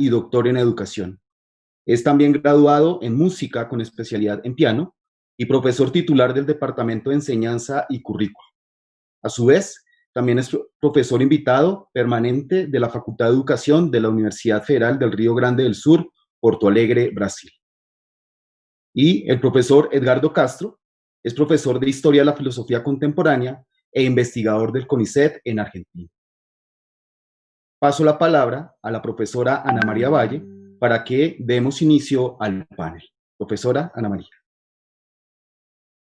y doctor en educación. Es también graduado en música con especialidad en piano y profesor titular del Departamento de Enseñanza y Currículo. A su vez, también es profesor invitado permanente de la Facultad de Educación de la Universidad Federal del Río Grande del Sur, Porto Alegre, Brasil. Y el profesor Edgardo Castro es profesor de Historia de la Filosofía Contemporánea e investigador del CONICET en Argentina. Paso la palabra a la profesora Ana María Valle para que demos inicio al panel. Profesora Ana María.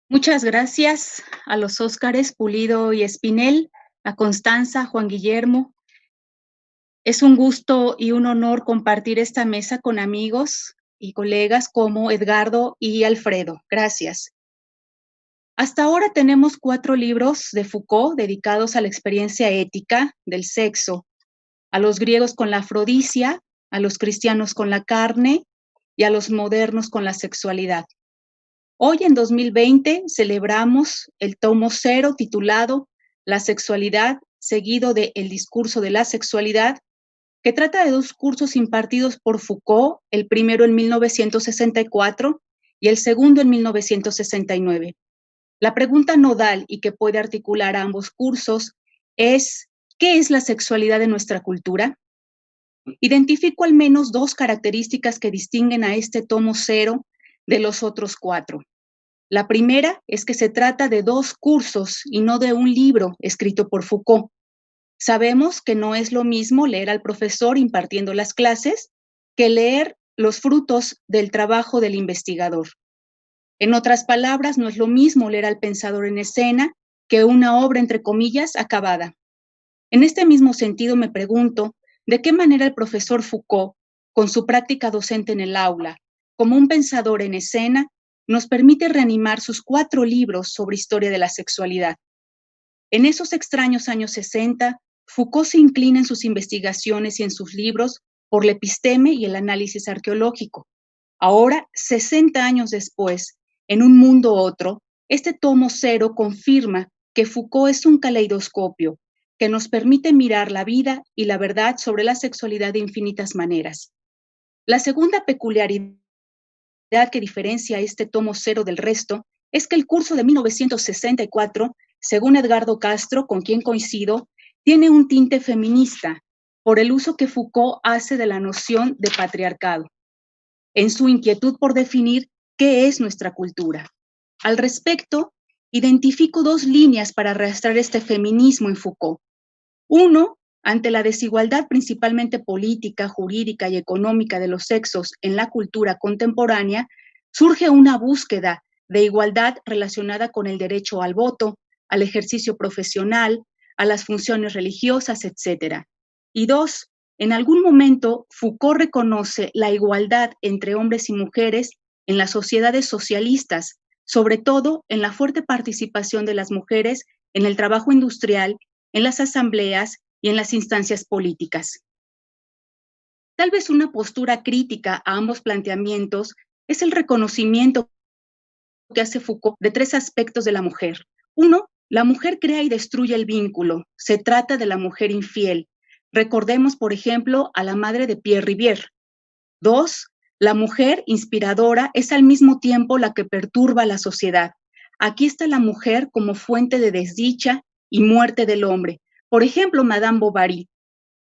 Muchas gracias a los Óscares Pulido y Espinel, a Constanza, Juan Guillermo. Es un gusto y un honor compartir esta mesa con amigos y colegas como Edgardo y Alfredo. Gracias. Hasta ahora tenemos 4 libros de Foucault dedicados a la experiencia ética del sexo, a los griegos con la afrodisia, a los cristianos con la carne y a los modernos con la sexualidad. Hoy, en 2020, celebramos el tomo 0 titulado La sexualidad, seguido de El discurso de la sexualidad, que trata de 2 cursos impartidos por Foucault, el primero en 1964 y el segundo en 1969. La pregunta nodal y que puede articular a ambos cursos es: ¿qué es la sexualidad de nuestra cultura? Identifico al menos 2 características que distinguen a este tomo 0 de los otros 4. La primera es que se trata de 2 cursos y no de un libro escrito por Foucault. Sabemos que no es lo mismo leer al profesor impartiendo las clases que leer los frutos del trabajo del investigador. En otras palabras, no es lo mismo leer al pensador en escena que una obra, entre comillas, acabada. En este mismo sentido, me pregunto, ¿de qué manera el profesor Foucault, con su práctica docente en el aula, como un pensador en escena, nos permite reanimar sus 4 libros sobre historia de la sexualidad? En esos extraños años 60, Foucault se inclina en sus investigaciones y en sus libros por la episteme y el análisis arqueológico. Ahora, 60 años después, en Un mundo otro, este tomo 0 confirma que Foucault es un caleidoscopio que nos permite mirar la vida y la verdad sobre la sexualidad de infinitas maneras. La segunda peculiaridad que diferencia este tomo 0 del resto es que el curso de 1964, según Edgardo Castro, con quien coincido, tiene un tinte feminista por el uso que Foucault hace de la noción de patriarcado, en su inquietud por definir qué es nuestra cultura. Al respecto, identifico 2 líneas para arrastrar este feminismo en Foucault. Uno, ante la desigualdad principalmente política, jurídica y económica de los sexos en la cultura contemporánea, surge una búsqueda de igualdad relacionada con el derecho al voto, al ejercicio profesional, a las funciones religiosas, etc. Y 2, en algún momento Foucault reconoce la igualdad entre hombres y mujeres en las sociedades socialistas, sobre todo en la fuerte participación de las mujeres en el trabajo industrial, en las asambleas y en las instancias políticas. Tal vez una postura crítica a ambos planteamientos es el reconocimiento que hace Foucault de 3 aspectos de la mujer. 1, la mujer crea y destruye el vínculo. Se trata de la mujer infiel. Recordemos, por ejemplo, a la madre de Pierre Rivière. 2, la mujer inspiradora es al mismo tiempo la que perturba a la sociedad. Aquí está la mujer como fuente de desdicha y muerte del hombre. Por ejemplo, Madame Bovary.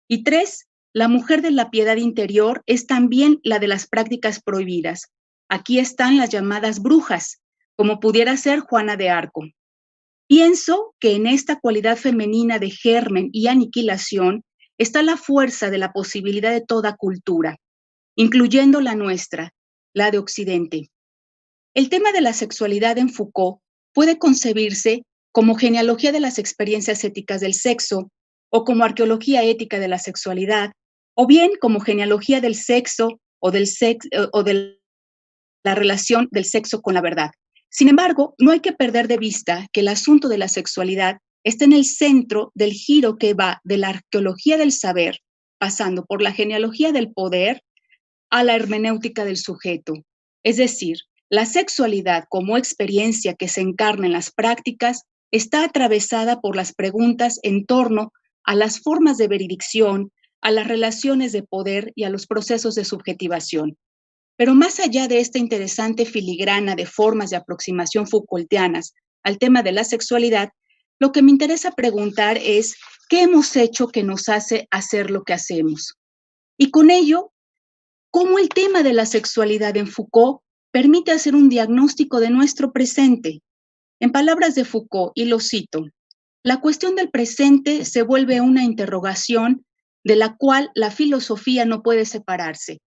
Y 3, la mujer de la piedad interior es también la de las prácticas prohibidas. Aquí están las llamadas brujas, como pudiera ser Juana de Arco. Pienso que en esta cualidad femenina de germen y aniquilación está la fuerza de la posibilidad de toda cultura, incluyendo la nuestra, la de Occidente. El tema de la sexualidad en Foucault puede concebirse como genealogía de las experiencias éticas del sexo, o como arqueología ética de la sexualidad, o bien como genealogía del sexo o de la relación del sexo con la verdad. Sin embargo, no hay que perder de vista que el asunto de la sexualidad está en el centro del giro que va de la arqueología del saber, pasando por la genealogía del poder, a la hermenéutica del sujeto. Es decir, la sexualidad como experiencia que se encarna en las prácticas está atravesada por las preguntas en torno a las formas de veredicción, a las relaciones de poder y a los procesos de subjetivación. Pero más allá de esta interesante filigrana de formas de aproximación Foucaultianas al tema de la sexualidad, lo que me interesa preguntar es, ¿qué hemos hecho que nos hace hacer lo que hacemos? Y con ello, ¿cómo el tema de la sexualidad en Foucault permite hacer un diagnóstico de nuestro presente? En palabras de Foucault, y lo cito, la cuestión del presente se vuelve una interrogación de la cual la filosofía no puede separarse.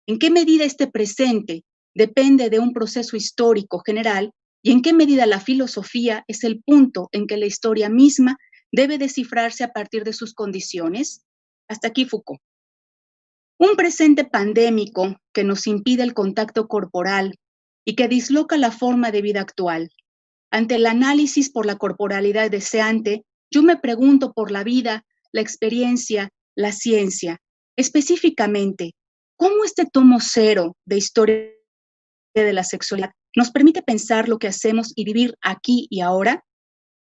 ¿En qué medida este presente depende de un proceso histórico general y en qué medida la filosofía es el punto en que la historia misma debe descifrarse a partir de sus condiciones? Hasta aquí Foucault. Un presente pandémico que nos impide el contacto corporal y que disloca la forma de vida actual. Ante el análisis por la corporalidad deseante, yo me pregunto por la vida, la experiencia, la ciencia. Específicamente, ¿cómo este tomo cero de historia de la sexualidad nos permite pensar lo que hacemos y vivir aquí y ahora?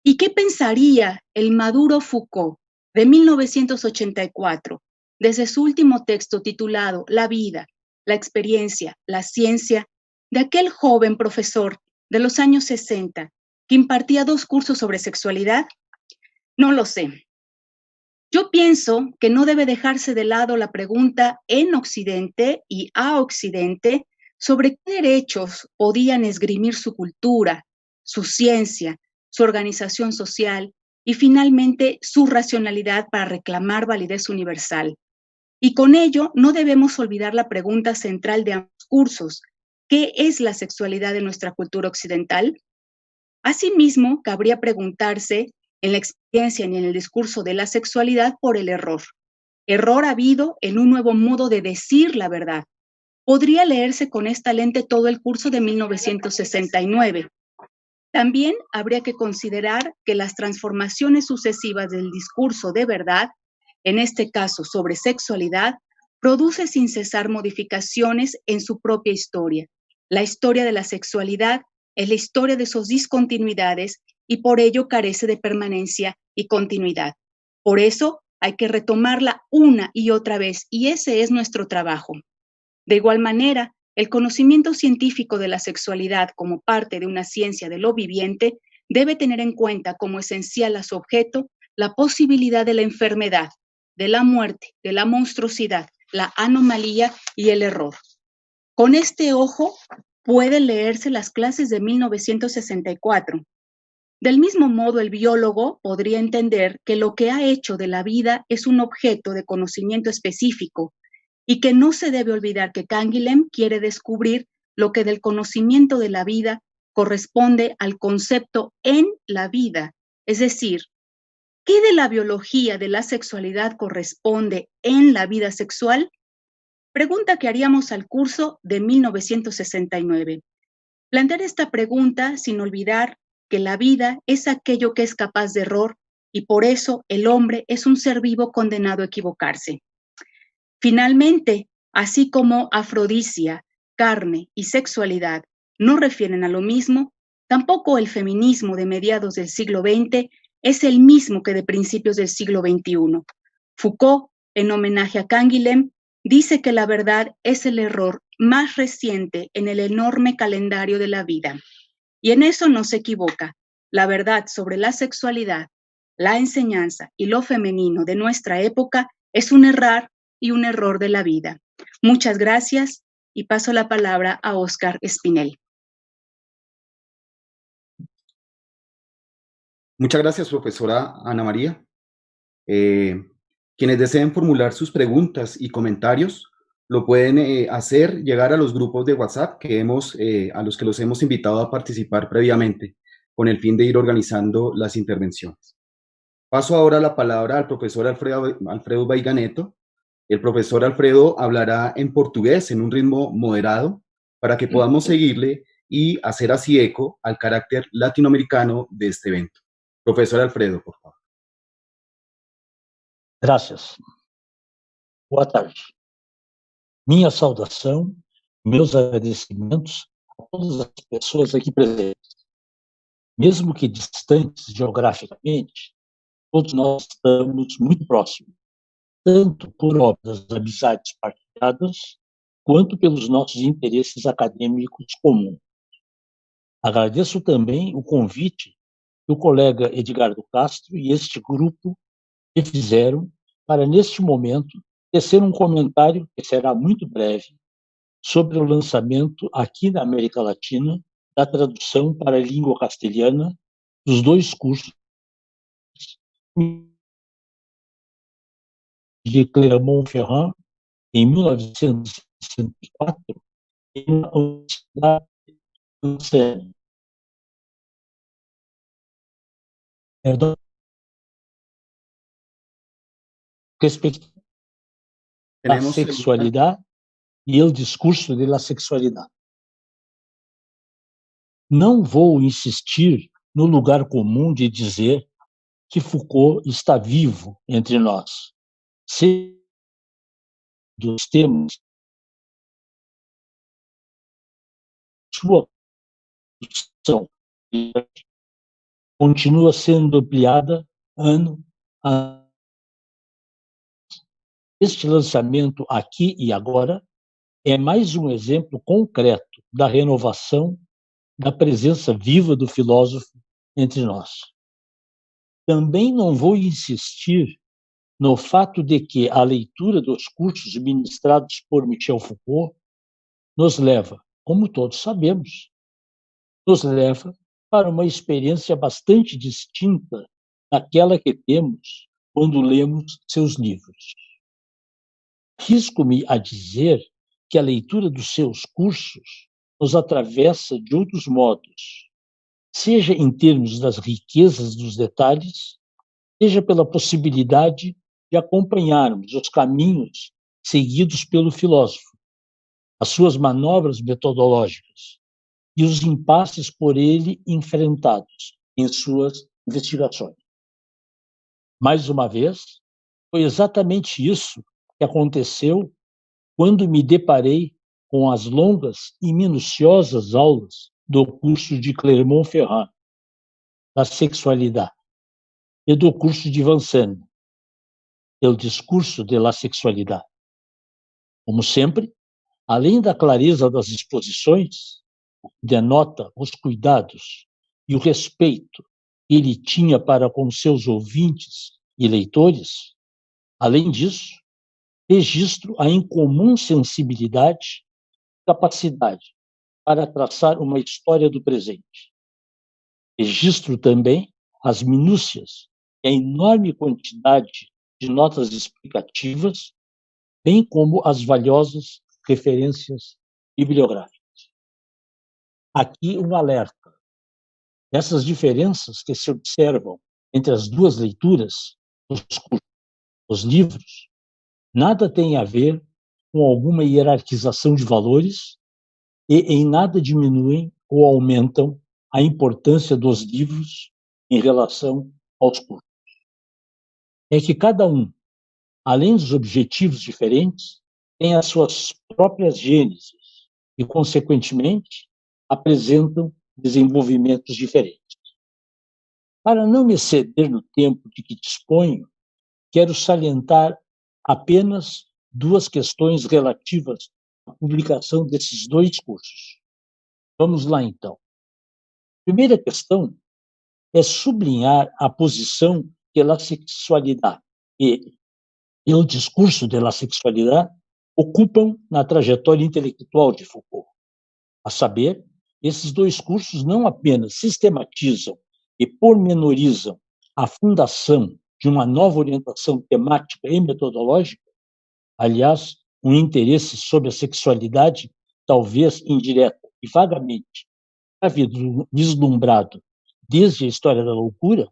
¿Y qué pensaría el maduro Foucault de 1984, desde su último texto titulado La vida, la experiencia, la ciencia, de aquel joven profesor de los años 60 que impartía 2 cursos sobre sexualidad? No lo sé. Yo pienso que no debe dejarse de lado la pregunta en Occidente y a Occidente sobre qué derechos podían esgrimir su cultura, su ciencia, su organización social y finalmente su racionalidad para reclamar validez universal. Y con ello no debemos olvidar la pregunta central de ambos cursos: ¿qué es la sexualidad en nuestra cultura occidental? Asimismo, cabría preguntarse en la experiencia y en el discurso de la sexualidad por el error. Error habido en un nuevo modo de decir la verdad. Podría leerse con esta lente todo el curso de 1969. También habría que considerar que las transformaciones sucesivas del discurso de verdad, en este caso sobre sexualidad, produce sin cesar modificaciones en su propia historia. La historia de la sexualidad es la historia de sus discontinuidades y por ello carece de permanencia y continuidad. Por eso hay que retomarla una y otra vez y ese es nuestro trabajo. De igual manera, el conocimiento científico de la sexualidad como parte de una ciencia de lo viviente debe tener en cuenta como esencial a su objeto la posibilidad de la enfermedad, de la muerte, de la monstruosidad, la anomalía y el error. Con este ojo pueden leerse las clases de 1964. Del mismo modo, el biólogo podría entender que lo que ha hecho de la vida es un objeto de conocimiento específico y que no se debe olvidar que Canguilhem quiere descubrir lo que del conocimiento de la vida corresponde al concepto en la vida, es decir, ¿qué de la biología de la sexualidad corresponde en la vida sexual? Pregunta que haríamos al curso de 1969. Plantear esta pregunta sin olvidar que la vida es aquello que es capaz de error y por eso el hombre es un ser vivo condenado a equivocarse. Finalmente, así como afrodisia, carne y sexualidad no refieren a lo mismo, tampoco el feminismo de mediados del siglo XX es el mismo que de principios del siglo XXI. Foucault, en homenaje a Canguilhem, dice que la verdad es el error más reciente en el enorme calendario de la vida. Y en eso no se equivoca. La verdad sobre la sexualidad, la enseñanza y lo femenino de nuestra época es un errar y un error de la vida. Muchas gracias y paso la palabra a Óscar Espinel. Muchas gracias, profesora Ana María. Quienes deseen formular sus preguntas y comentarios lo pueden hacer llegar a los grupos de WhatsApp que a los que los hemos invitado a participar previamente, con el fin de ir organizando las intervenciones. Paso ahora la palabra al profesor Alfredo Baiganeto. El profesor Alfredo hablará en portugués en un ritmo moderado para que podamos seguirle y hacer así eco al carácter latinoamericano de este evento. Profesor Alfredo, por favor. Graças. Boa tarde. Minha saudação, meus agradecimentos a todas as pessoas aqui presentes. Mesmo que distantes geograficamente, todos nós estamos muito próximos. tanto por obras das amizades partilhadas, quanto pelos nossos interesses acadêmicos comuns. Agradeço também o convite que o colega Edgardo Castro e este grupo me fizeram para, neste momento, tecer um comentário, que será muito breve, sobre o lançamento aqui na América Latina da tradução para a língua castelhana dos 2 cursos de Clermont-Ferrand, em 1964, na Universidade de Vincennes. Respecto à sexualidade e o discurso da sexualidade. Não vou insistir no lugar comum de dizer que Foucault está vivo entre nós. Se dos temas, sua produção continua sendo ampliada ano a ano. Este lançamento aqui e agora é mais um exemplo concreto da renovação da presença viva do filósofo entre nós. Também não vou insistir no fato de que a leitura dos cursos ministrados por Michel Foucault nos leva, como todos sabemos, nos leva para uma experiência bastante distinta daquela que temos quando lemos seus livros. Risco-me a dizer que a leitura dos seus cursos nos atravessa de outros modos, seja em termos das riquezas dos detalhes, seja pela possibilidade de acompanharmos os caminhos seguidos pelo filósofo, as suas manobras metodológicas e os impasses por ele enfrentados em suas investigações. Mais uma vez, foi exatamente isso que aconteceu quando me deparei com as longas e minuciosas aulas do curso de Clermont-Ferrand, da sexualidade, e do curso de Vincennes, o discurso de la sexualidade. Como sempre, além da clareza das exposições, denota os cuidados e o respeito que ele tinha para com seus ouvintes e leitores. Além disso, registro a incomum sensibilidade e capacidade para traçar uma história do presente. Registro também as minúcias e a enorme quantidade de notas explicativas, bem como as valiosas referências bibliográficas. Aqui um alerta. Essas diferenças que se observam entre as duas leituras dos livros nada têm a ver com alguma hierarquização de valores e em nada diminuem ou aumentam a importância dos livros em relação aos cursos. É que cada um, além dos objetivos diferentes, tem as suas próprias gêneses e, consequentemente, apresentam desenvolvimentos diferentes. Para não me exceder no tempo de que disponho, quero salientar apenas 2 questões relativas à publicação desses 2 cursos. Vamos lá, então. A primeira questão é sublinhar a posição que a sexualidade e o discurso da sexualidade ocupam na trajetória intelectual de Foucault. A saber, esses 2 cursos não apenas sistematizam e pormenorizam a fundação de uma nova orientação temática e metodológica, aliás, um interesse sobre a sexualidade, talvez indireta e vagamente vislumbrado desde a história da loucura,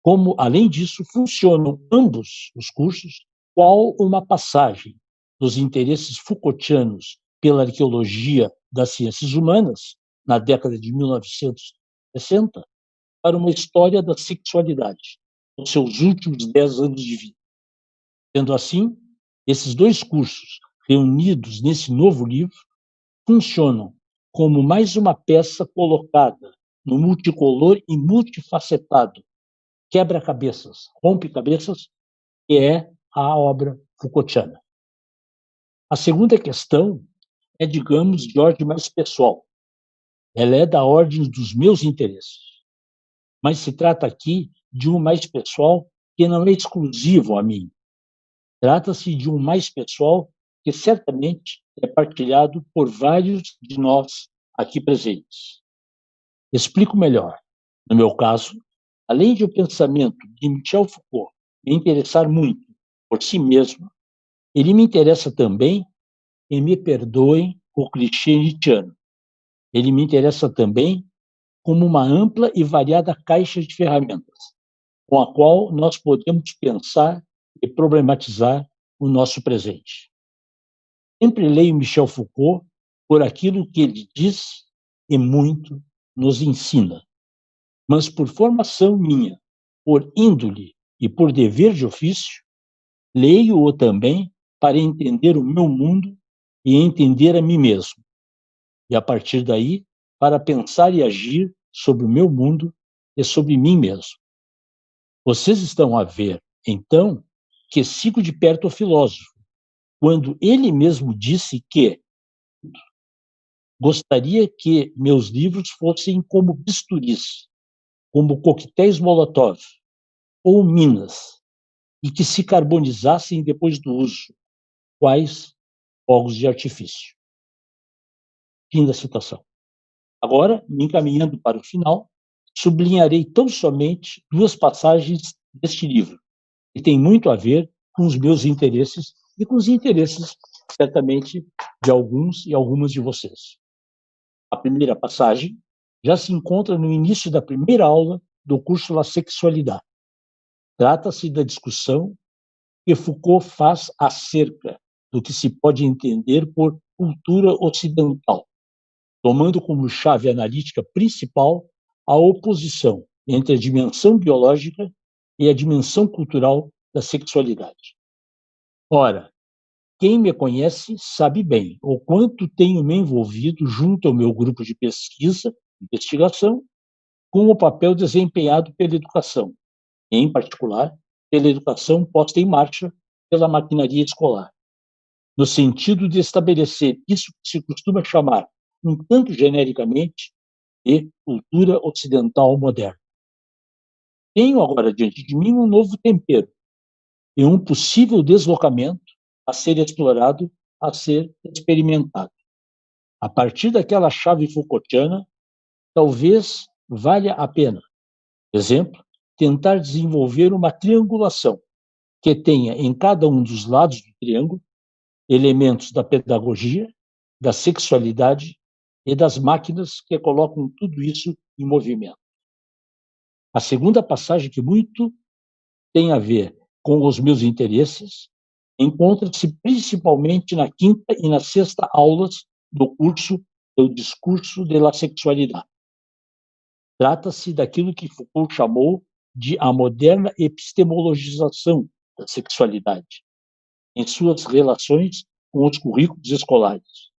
como, além disso, funcionam ambos os cursos qual uma passagem dos interesses Foucaultianos pela arqueologia das ciências humanas, na década de 1960, para uma história da sexualidade, nos seus últimos 10 anos de vida. Sendo assim, esses 2 cursos, reunidos nesse novo livro, funcionam como mais uma peça colocada no multicolor e multifacetado quebra-cabeças, rompe-cabeças, que é à obra Foucaultiana. A segunda questão é, digamos, de ordem mais pessoal. Ela é da ordem dos meus interesses. Mas se trata aqui de um mais pessoal que não é exclusivo a mim. Trata-se de um mais pessoal que certamente é partilhado por vários de nós aqui presentes. Explico melhor. No meu caso, além de o pensamento de Michel Foucault me interessar muito por si mesmo, ele me interessa também, e me perdoem o clichê nietzschiano, ele me interessa também como uma ampla e variada caixa de ferramentas, com a qual nós podemos pensar e problematizar o nosso presente. Sempre leio Michel Foucault por aquilo que ele diz e muito nos ensina. Mas por formação minha, por índole e por dever de ofício, leio-o também para entender o meu mundo e entender a mim mesmo. E a partir daí, para pensar e agir sobre o meu mundo e sobre mim mesmo. Vocês estão a ver, então, que sigo de perto o filósofo, quando ele mesmo disse que gostaria que meus livros fossem como bisturis, como coquetéis Molotov ou minas, e que se carbonizassem depois do uso, quais fogos de artifício. Fim da citação. Agora, me encaminhando para o final, sublinharei tão somente duas passagens deste livro, que têm muito a ver com os meus interesses e com os interesses, certamente, de alguns e algumas de vocês. A primeira passagem já se encontra no início da primeira aula do curso La Sexualidade. Trata-se da discussão que Foucault faz acerca do que se pode entender por cultura ocidental, tomando como chave analítica principal a oposição entre a dimensão biológica e a dimensão cultural da sexualidade. Ora, quem me conhece sabe bem o quanto tenho me envolvido junto ao meu grupo de pesquisa e investigação com o papel desempenhado pela educação, em particular, pela educação posta em marcha pela maquinaria escolar, no sentido de estabelecer isso que se costuma chamar, um tanto genericamente, de cultura ocidental moderna. Tenho agora diante de mim um novo tempero e um possível deslocamento a ser explorado, a ser experimentado. A partir daquela chave Foucaultiana, talvez valha a pena, por exemplo, tentar desenvolver uma triangulação que tenha em cada um dos lados do triângulo elementos da pedagogia, da sexualidade e das máquinas que colocam tudo isso em movimento. A segunda passagem, que muito tem a ver com os meus interesses, encontra-se principalmente na quinta e na sexta aulas do curso do Discurso de la Sexualidade. Trata-se daquilo que Foucault chamou de a moderna epistemologização da sexualidade, em suas relações com os currículos escolares.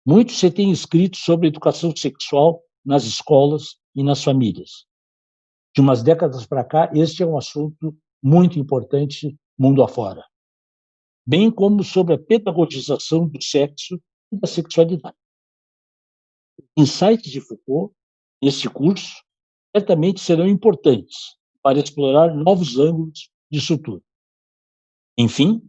Muito se tem escrito sobre educação sexual nas escolas e nas famílias. De umas décadas para cá, este é um assunto muito importante mundo afora, bem como sobre a pedagogização do sexo e da sexualidade. Insights de Foucault, neste curso, certamente serão importantes para explorar novos ângulos disso tudo. Enfim,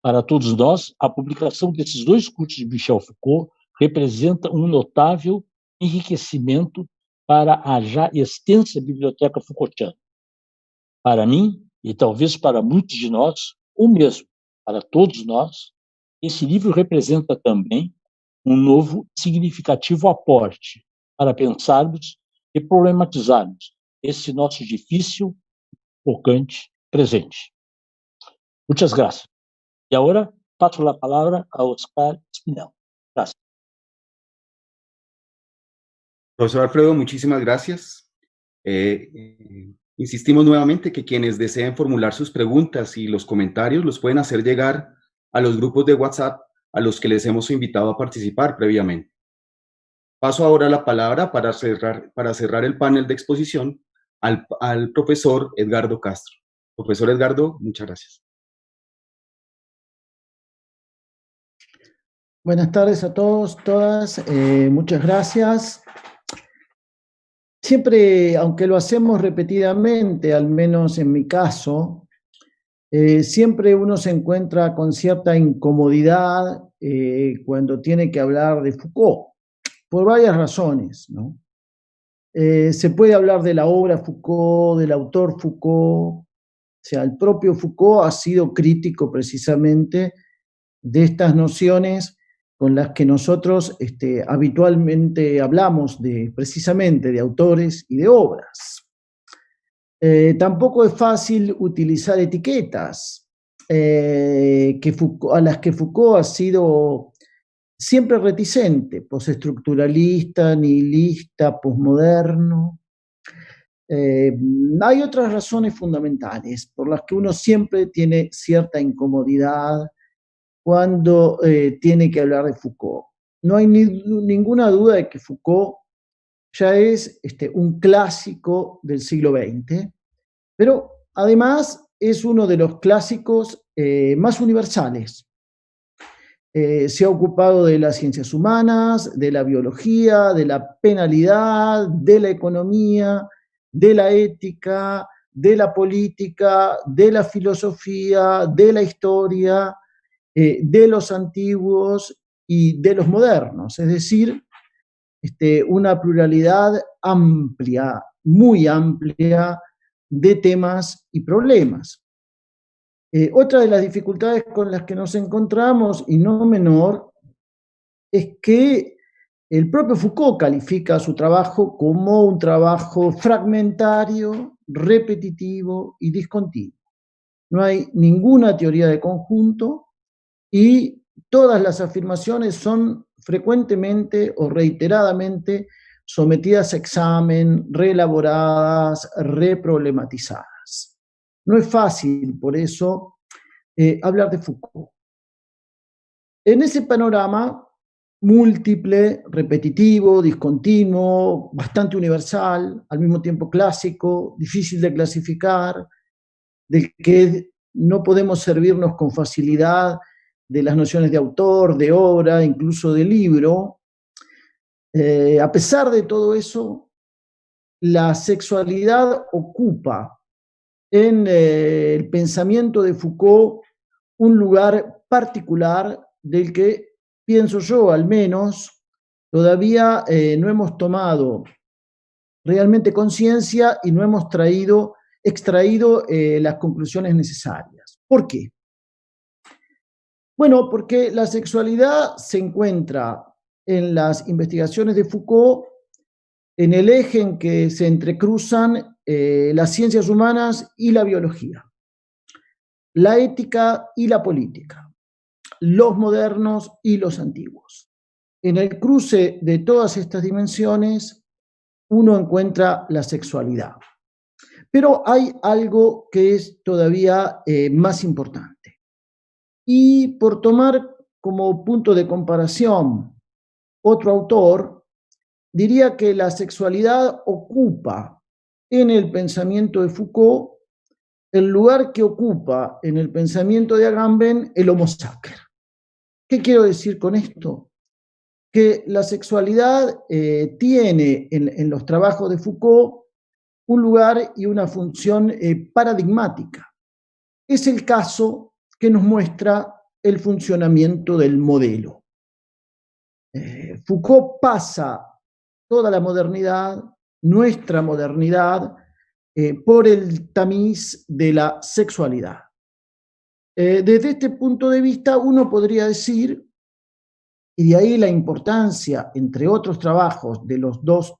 para todos nós, a publicação desses dois cursos de Michel Foucault representa um notável enriquecimento para a já extensa biblioteca Foucaultiana. Para mim, e talvez para muitos de nós, ou mesmo para todos nós, esse livro representa também um novo significativo aporte para pensarmos e problematizarmos esse nosso difícil, focante presente. Muchas gracias. Y ahora paso la palabra a Oscar Espinel. Gracias. Profesor Alfredo, muchísimas gracias. Insistimos nuevamente que quienes deseen formular sus preguntas y los comentarios los pueden hacer llegar a los grupos de WhatsApp a los que les hemos invitado a participar previamente. Paso ahora la palabra para cerrar el panel de exposición al profesor Edgardo Castro. Profesor Edgardo, muchas gracias. Buenas tardes a todos, todas. Muchas gracias. Siempre, aunque lo hacemos repetidamente, al menos en mi caso, siempre uno se encuentra con cierta incomodidad cuando tiene que hablar de Foucault, por varias razones, ¿no? Se puede hablar de la obra Foucault, del autor Foucault. O sea, el propio Foucault ha sido crítico precisamente de estas nociones con las que nosotros habitualmente hablamos precisamente de autores y de obras. Tampoco es fácil utilizar etiquetas a las que Foucault ha sido siempre reticente: postestructuralista, nihilista, posmoderno. Hay otras razones fundamentales por las que uno siempre tiene cierta incomodidad cuando tiene que hablar de Foucault. No hay ninguna duda de que Foucault ya es un clásico del siglo XX, pero además es uno de los clásicos más universales. Se ha ocupado de las ciencias humanas, de la biología, de la penalidad, de la economía, de la ética, de la política, de la filosofía, de la historia, de los antiguos y de los modernos, es decir, una pluralidad amplia, muy amplia, de temas y problemas. Otra de las dificultades con las que nos encontramos, y no menor, es que el propio Foucault califica su trabajo como un trabajo fragmentario, repetitivo y discontinuo. No hay ninguna teoría de conjunto y todas las afirmaciones son frecuentemente o reiteradamente sometidas a examen, reelaboradas, reproblematizadas. No es fácil, por eso, hablar de Foucault. En ese panorama múltiple, repetitivo, discontinuo, bastante universal, al mismo tiempo clásico, difícil de clasificar, del que no podemos servirnos con facilidad de las nociones de autor, de obra, incluso de libro. A pesar de todo eso, la sexualidad ocupa en el pensamiento de Foucault un lugar particular del que, pienso yo al menos, todavía no hemos tomado realmente conciencia y no hemos extraído las conclusiones necesarias. ¿Por qué? Bueno, porque la sexualidad se encuentra en las investigaciones de Foucault en el eje en que se entrecruzan las ciencias humanas y la biología, la ética y la política, los modernos y los antiguos. En el cruce de todas estas dimensiones, uno encuentra la sexualidad. Pero hay algo que es todavía más importante. Y por tomar como punto de comparación otro autor, diría que la sexualidad ocupa en el pensamiento de Foucault el lugar que ocupa en el pensamiento de Agamben el Homo sacer. ¿Qué quiero decir con esto? Que la sexualidad tiene en los trabajos de Foucault un lugar y una función paradigmática. Es el caso que nos muestra el funcionamiento del modelo. Foucault pasa toda la modernidad, nuestra modernidad, por el tamiz de la sexualidad. Desde este punto de vista, uno podría decir, y de ahí la importancia, entre otros trabajos, de los dos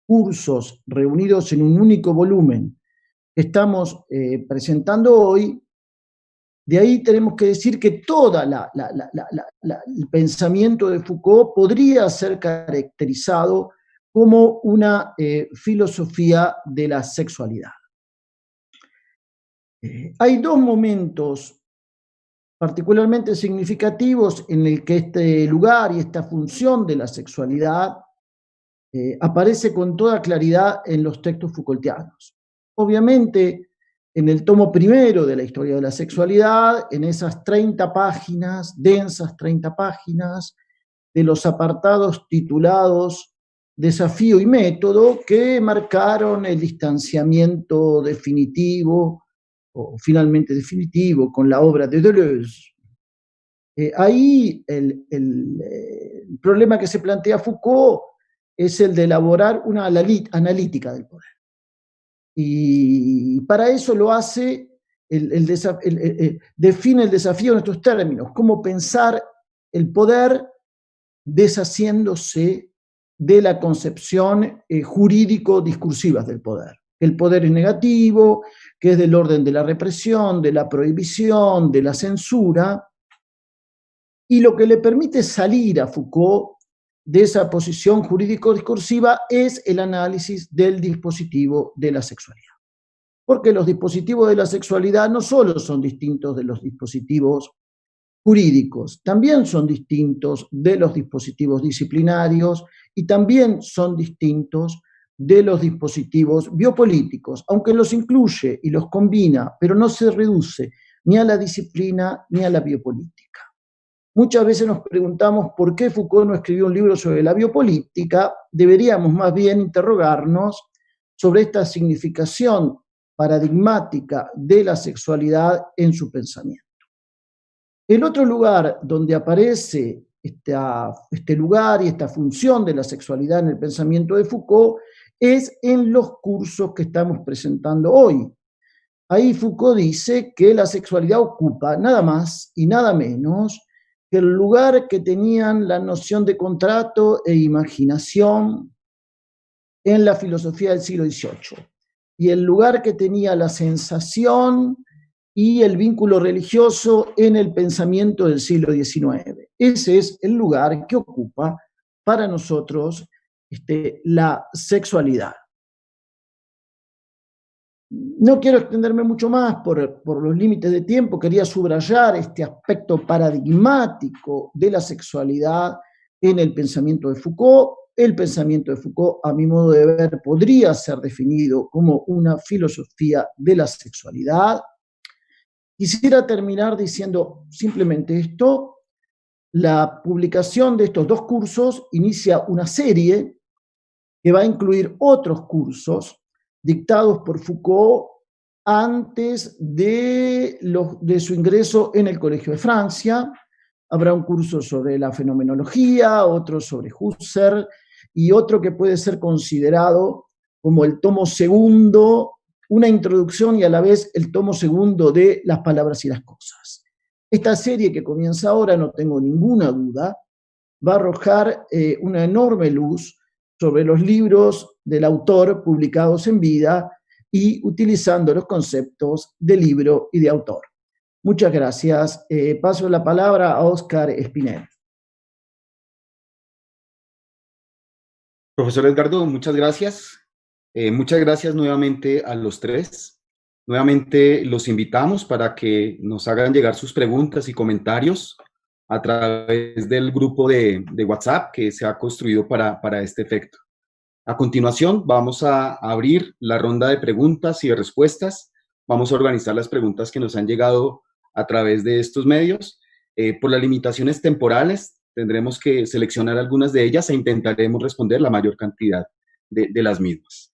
cursos reunidos en un único volumen que estamos presentando hoy, de ahí tenemos que decir que todo el pensamiento de Foucault podría ser caracterizado como una filosofía de la sexualidad. Hay dos momentos particularmente significativos en el que este lugar y esta función de la sexualidad aparece con toda claridad en los textos Foucaultianos. Obviamente, en el tomo primero de la historia de la sexualidad, en esas 30 páginas, densas 30 páginas, de los apartados titulados Desafío y Método, que marcaron el distanciamiento definitivo, o finalmente definitivo, con la obra de Deleuze. Ahí el problema que se plantea Foucault es el de elaborar una analítica del poder. Y para eso lo hace, define el desafío en estos términos, cómo pensar el poder deshaciéndose de la concepción jurídico-discursiva del poder. El poder es negativo, que es del orden de la represión, de la prohibición, de la censura, y lo que le permite salir a Foucault de esa posición jurídico-discursiva es el análisis del dispositivo de la sexualidad. Porque los dispositivos de la sexualidad no solo son distintos de los dispositivos jurídicos, también son distintos de los dispositivos disciplinarios y también son distintos de los dispositivos biopolíticos, aunque los incluye y los combina, pero no se reduce ni a la disciplina ni a la biopolítica. Muchas veces nos preguntamos por qué Foucault no escribió un libro sobre la biopolítica. Deberíamos más bien interrogarnos sobre esta significación paradigmática de la sexualidad en su pensamiento. El otro lugar donde aparece este lugar y esta función de la sexualidad en el pensamiento de Foucault es en los cursos que estamos presentando hoy. Ahí Foucault dice que la sexualidad ocupa nada más y nada menos que el lugar que tenían la noción de contrato e imaginación en la filosofía del siglo XVIII, y el lugar que tenía la sensación y el vínculo religioso en el pensamiento del siglo XIX. Ese es el lugar que ocupa para nosotros la sexualidad. No quiero extenderme mucho más por los límites de tiempo, quería subrayar este aspecto paradigmático de la sexualidad en el pensamiento de Foucault. El pensamiento de Foucault, a mi modo de ver, podría ser definido como una filosofía de la sexualidad. Quisiera terminar diciendo simplemente esto: la publicación de estos dos cursos inicia una serie que va a incluir otros cursos dictados por Foucault antes de su ingreso en el Colegio de Francia. Habrá un curso sobre la fenomenología, otro sobre Husserl y otro que puede ser considerado como el tomo segundo, una introducción y a la vez el tomo segundo de Las palabras y las cosas. Esta serie que comienza ahora, no tengo ninguna duda, va a arrojar una enorme luz sobre los libros del autor publicados en vida y utilizando los conceptos de libro y de autor. Muchas gracias. Paso la palabra a Óscar Espinel. Profesor Edgardo, muchas gracias. Muchas gracias nuevamente a los tres. Nuevamente los invitamos para que nos hagan llegar sus preguntas y comentarios a través del grupo de WhatsApp que se ha construido para este efecto. A continuación, vamos a abrir la ronda de preguntas y de respuestas. Vamos a organizar las preguntas que nos han llegado a través de estos medios. Por las limitaciones temporales, tendremos que seleccionar algunas de ellas e intentaremos responder la mayor cantidad de las mismas.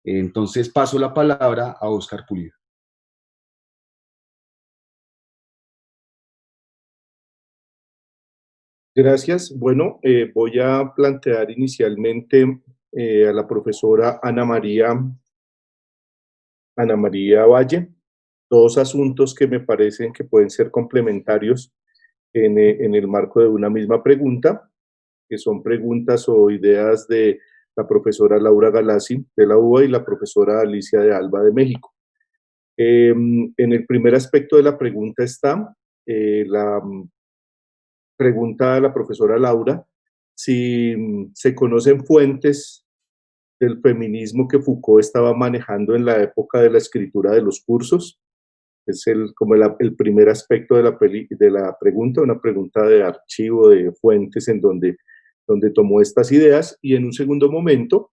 Entonces, paso la palabra a Óscar Pulido. Gracias. Bueno, voy a plantear inicialmente a la profesora Ana María Valle dos asuntos que me parecen que pueden ser complementarios en el marco de una misma pregunta, que son preguntas o ideas de la profesora Laura Galassi de la UBA y la profesora Alicia de Alba de México. En el primer aspecto de la pregunta está la pregunta a la profesora Laura si se conocen fuentes del feminismo que Foucault estaba manejando en la época de la escritura de los cursos. Es como el primer aspecto de la pregunta, una pregunta de archivo, de fuentes en donde tomó estas ideas. Y en un segundo momento,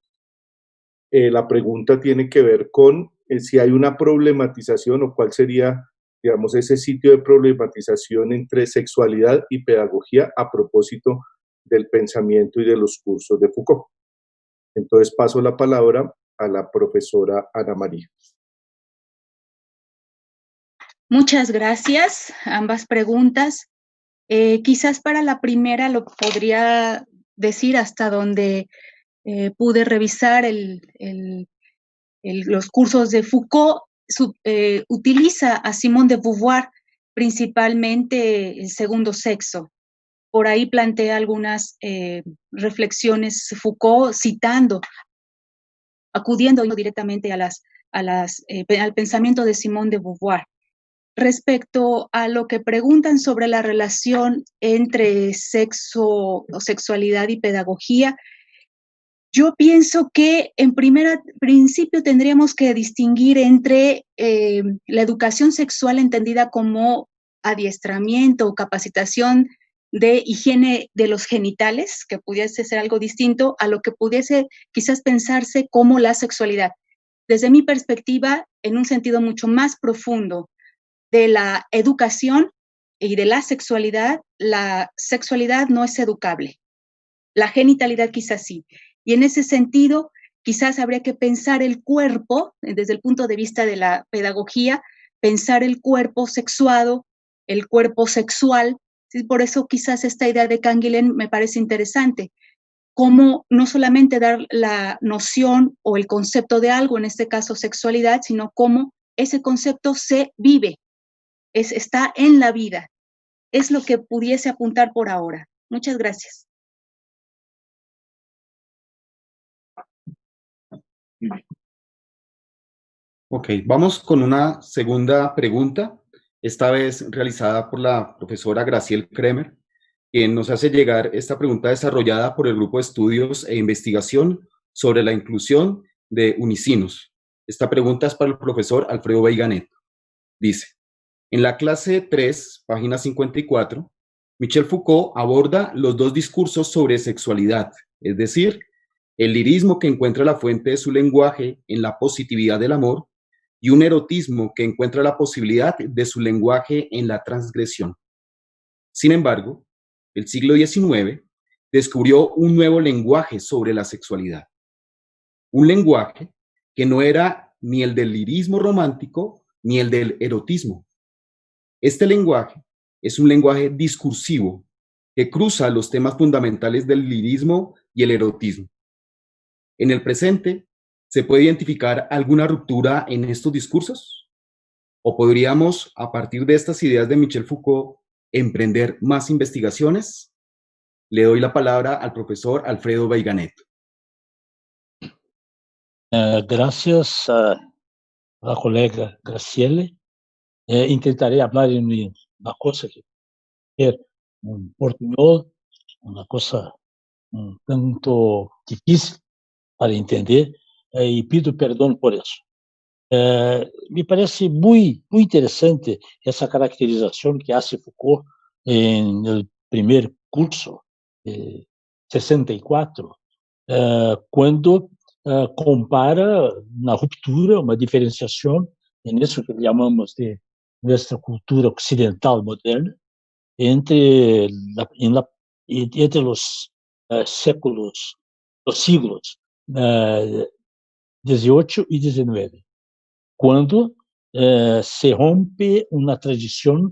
la pregunta tiene que ver con si hay una problematización o cuál sería, digamos, ese sitio de problematización entre sexualidad y pedagogía a propósito del pensamiento y de los cursos de Foucault. Entonces paso la palabra a la profesora Ana María. Muchas gracias, ambas preguntas. Quizás para la primera lo podría decir hasta donde pude revisar los cursos de Foucault. Utiliza a Simone de Beauvoir principalmente el segundo sexo. Por ahí plantea algunas reflexiones Foucault acudiendo directamente al pensamiento de Simone de Beauvoir. Respecto a lo que preguntan sobre la relación entre sexo o sexualidad y pedagogía, yo pienso que en principio tendríamos que distinguir entre la educación sexual entendida como adiestramiento o capacitación de higiene de los genitales, que pudiese ser algo distinto a lo que pudiese quizás pensarse como la sexualidad. Desde mi perspectiva, en un sentido mucho más profundo de la educación y de la sexualidad no es educable. La genitalidad quizás sí. Y en ese sentido, quizás habría que pensar el cuerpo, desde el punto de vista de la pedagogía, pensar el cuerpo sexuado, el cuerpo sexual. ¿Sí? Por eso quizás esta idea de Canguilhem me parece interesante. Cómo no solamente dar la noción o el concepto de algo, en este caso sexualidad, sino cómo ese concepto se vive, está en la vida. Es lo que pudiese apuntar por ahora. Muchas gracias. Ok, vamos con una segunda pregunta, esta vez realizada por la profesora Graciel Kremer, quien nos hace llegar esta pregunta desarrollada por el Grupo de Estudios e Investigación sobre la inclusión de unicinos. Esta pregunta es para el profesor Alfredo Veiga-Neto. Dice, en la clase 3, página 54, Michel Foucault aborda los dos discursos sobre sexualidad, es decir, el lirismo que encuentra la fuente de su lenguaje en la positividad del amor y un erotismo que encuentra la posibilidad de su lenguaje en la transgresión. Sin embargo, el siglo XIX descubrió un nuevo lenguaje sobre la sexualidad. Un lenguaje que no era ni el del lirismo romántico ni el del erotismo. Este lenguaje es un lenguaje discursivo que cruza los temas fundamentales del lirismo y el erotismo. En el presente, ¿se puede identificar alguna ruptura en estos discursos? ¿O podríamos, a partir de estas ideas de Michel Foucault, emprender más investigaciones? Le doy la palabra al profesor Alfredo Veiga-Neto. Gracias a la colega Graciele. Intentaré hablar en una cosa que es un portuñol, una cosa un tanto difícil para entender, y pido perdón por eso. Me parece muy interesante essa caracterização que hace Foucault no primeiro curso, 64, quando compara na ruptura, uma diferenciação, nisso que chamamos de nossa cultura ocidental moderna, entre os séculos, os siglos XVIII e XIX. Quando se rompe uma tradição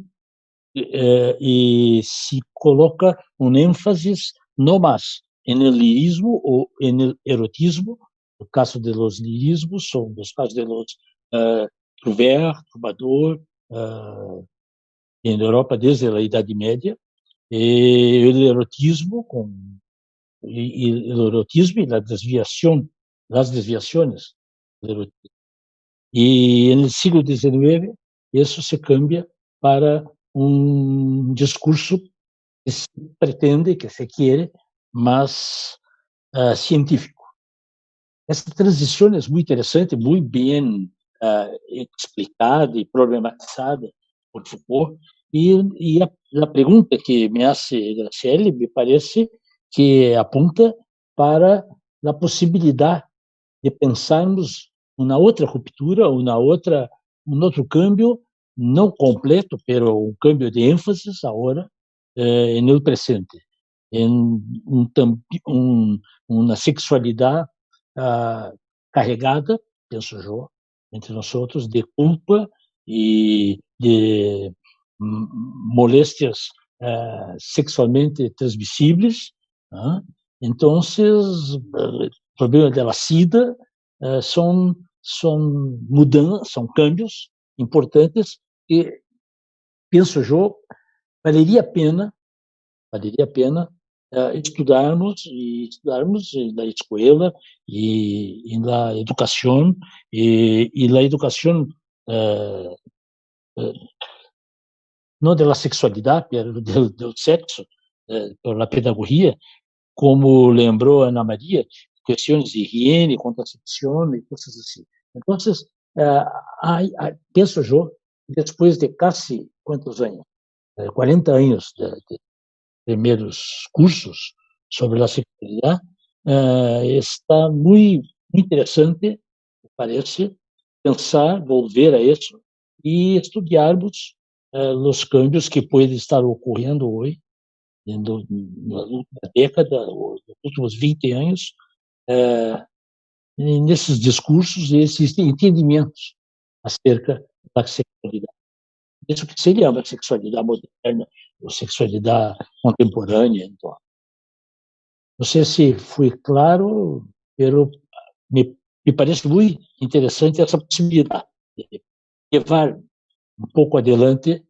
e se coloca um ênfase não mais no lirismo ou no erotismo. No caso de los lirismos, são os casos de los Troubadour, em Europa desde a Idade Média, e o erotismo e a desviação, as desviações do erotismo. E no século XIX, isso se cambia para um discurso que se pretende, que se quer, mas científico. Essa transição é muito interessante, muito bem explicada e problematizada por Foucault. E a pergunta que me hace Graciele me parece que apunta para a possibilidade de pensarmos uma outra ruptura, um outro câmbio, não completo, pero um câmbio de ênfase agora no presente, em uma sexualidade carregada, penso eu, entre nós outros, de culpa e de moléstias sexualmente transmissíveis. Então, o problema da SIDA são mudanças, são cambios importantes que, penso eu, valeria a pena estudarmos na escola e na educação e na educação não da sexualidade, mas do sexo, pela pedagogia, como lembrou Ana Maria, questões de higiene, contracepção e coisas assim. Então, penso eu, depois de quase, quantos anos? 40 anos de primeiros cursos sobre a sexualidade, está muito interessante, me parece, pensar, volver a isso e estudarmos os cambios que podem estar ocorrendo hoje, na última década, nos últimos 20 anos, nesses discursos, nesses entendimentos acerca da sexualidade. Isso que seria a sexualidade moderna, ou sexualidade contemporânea. Então, não sei se foi claro, mas me parece muito interessante essa possibilidade de levar um pouco adiante,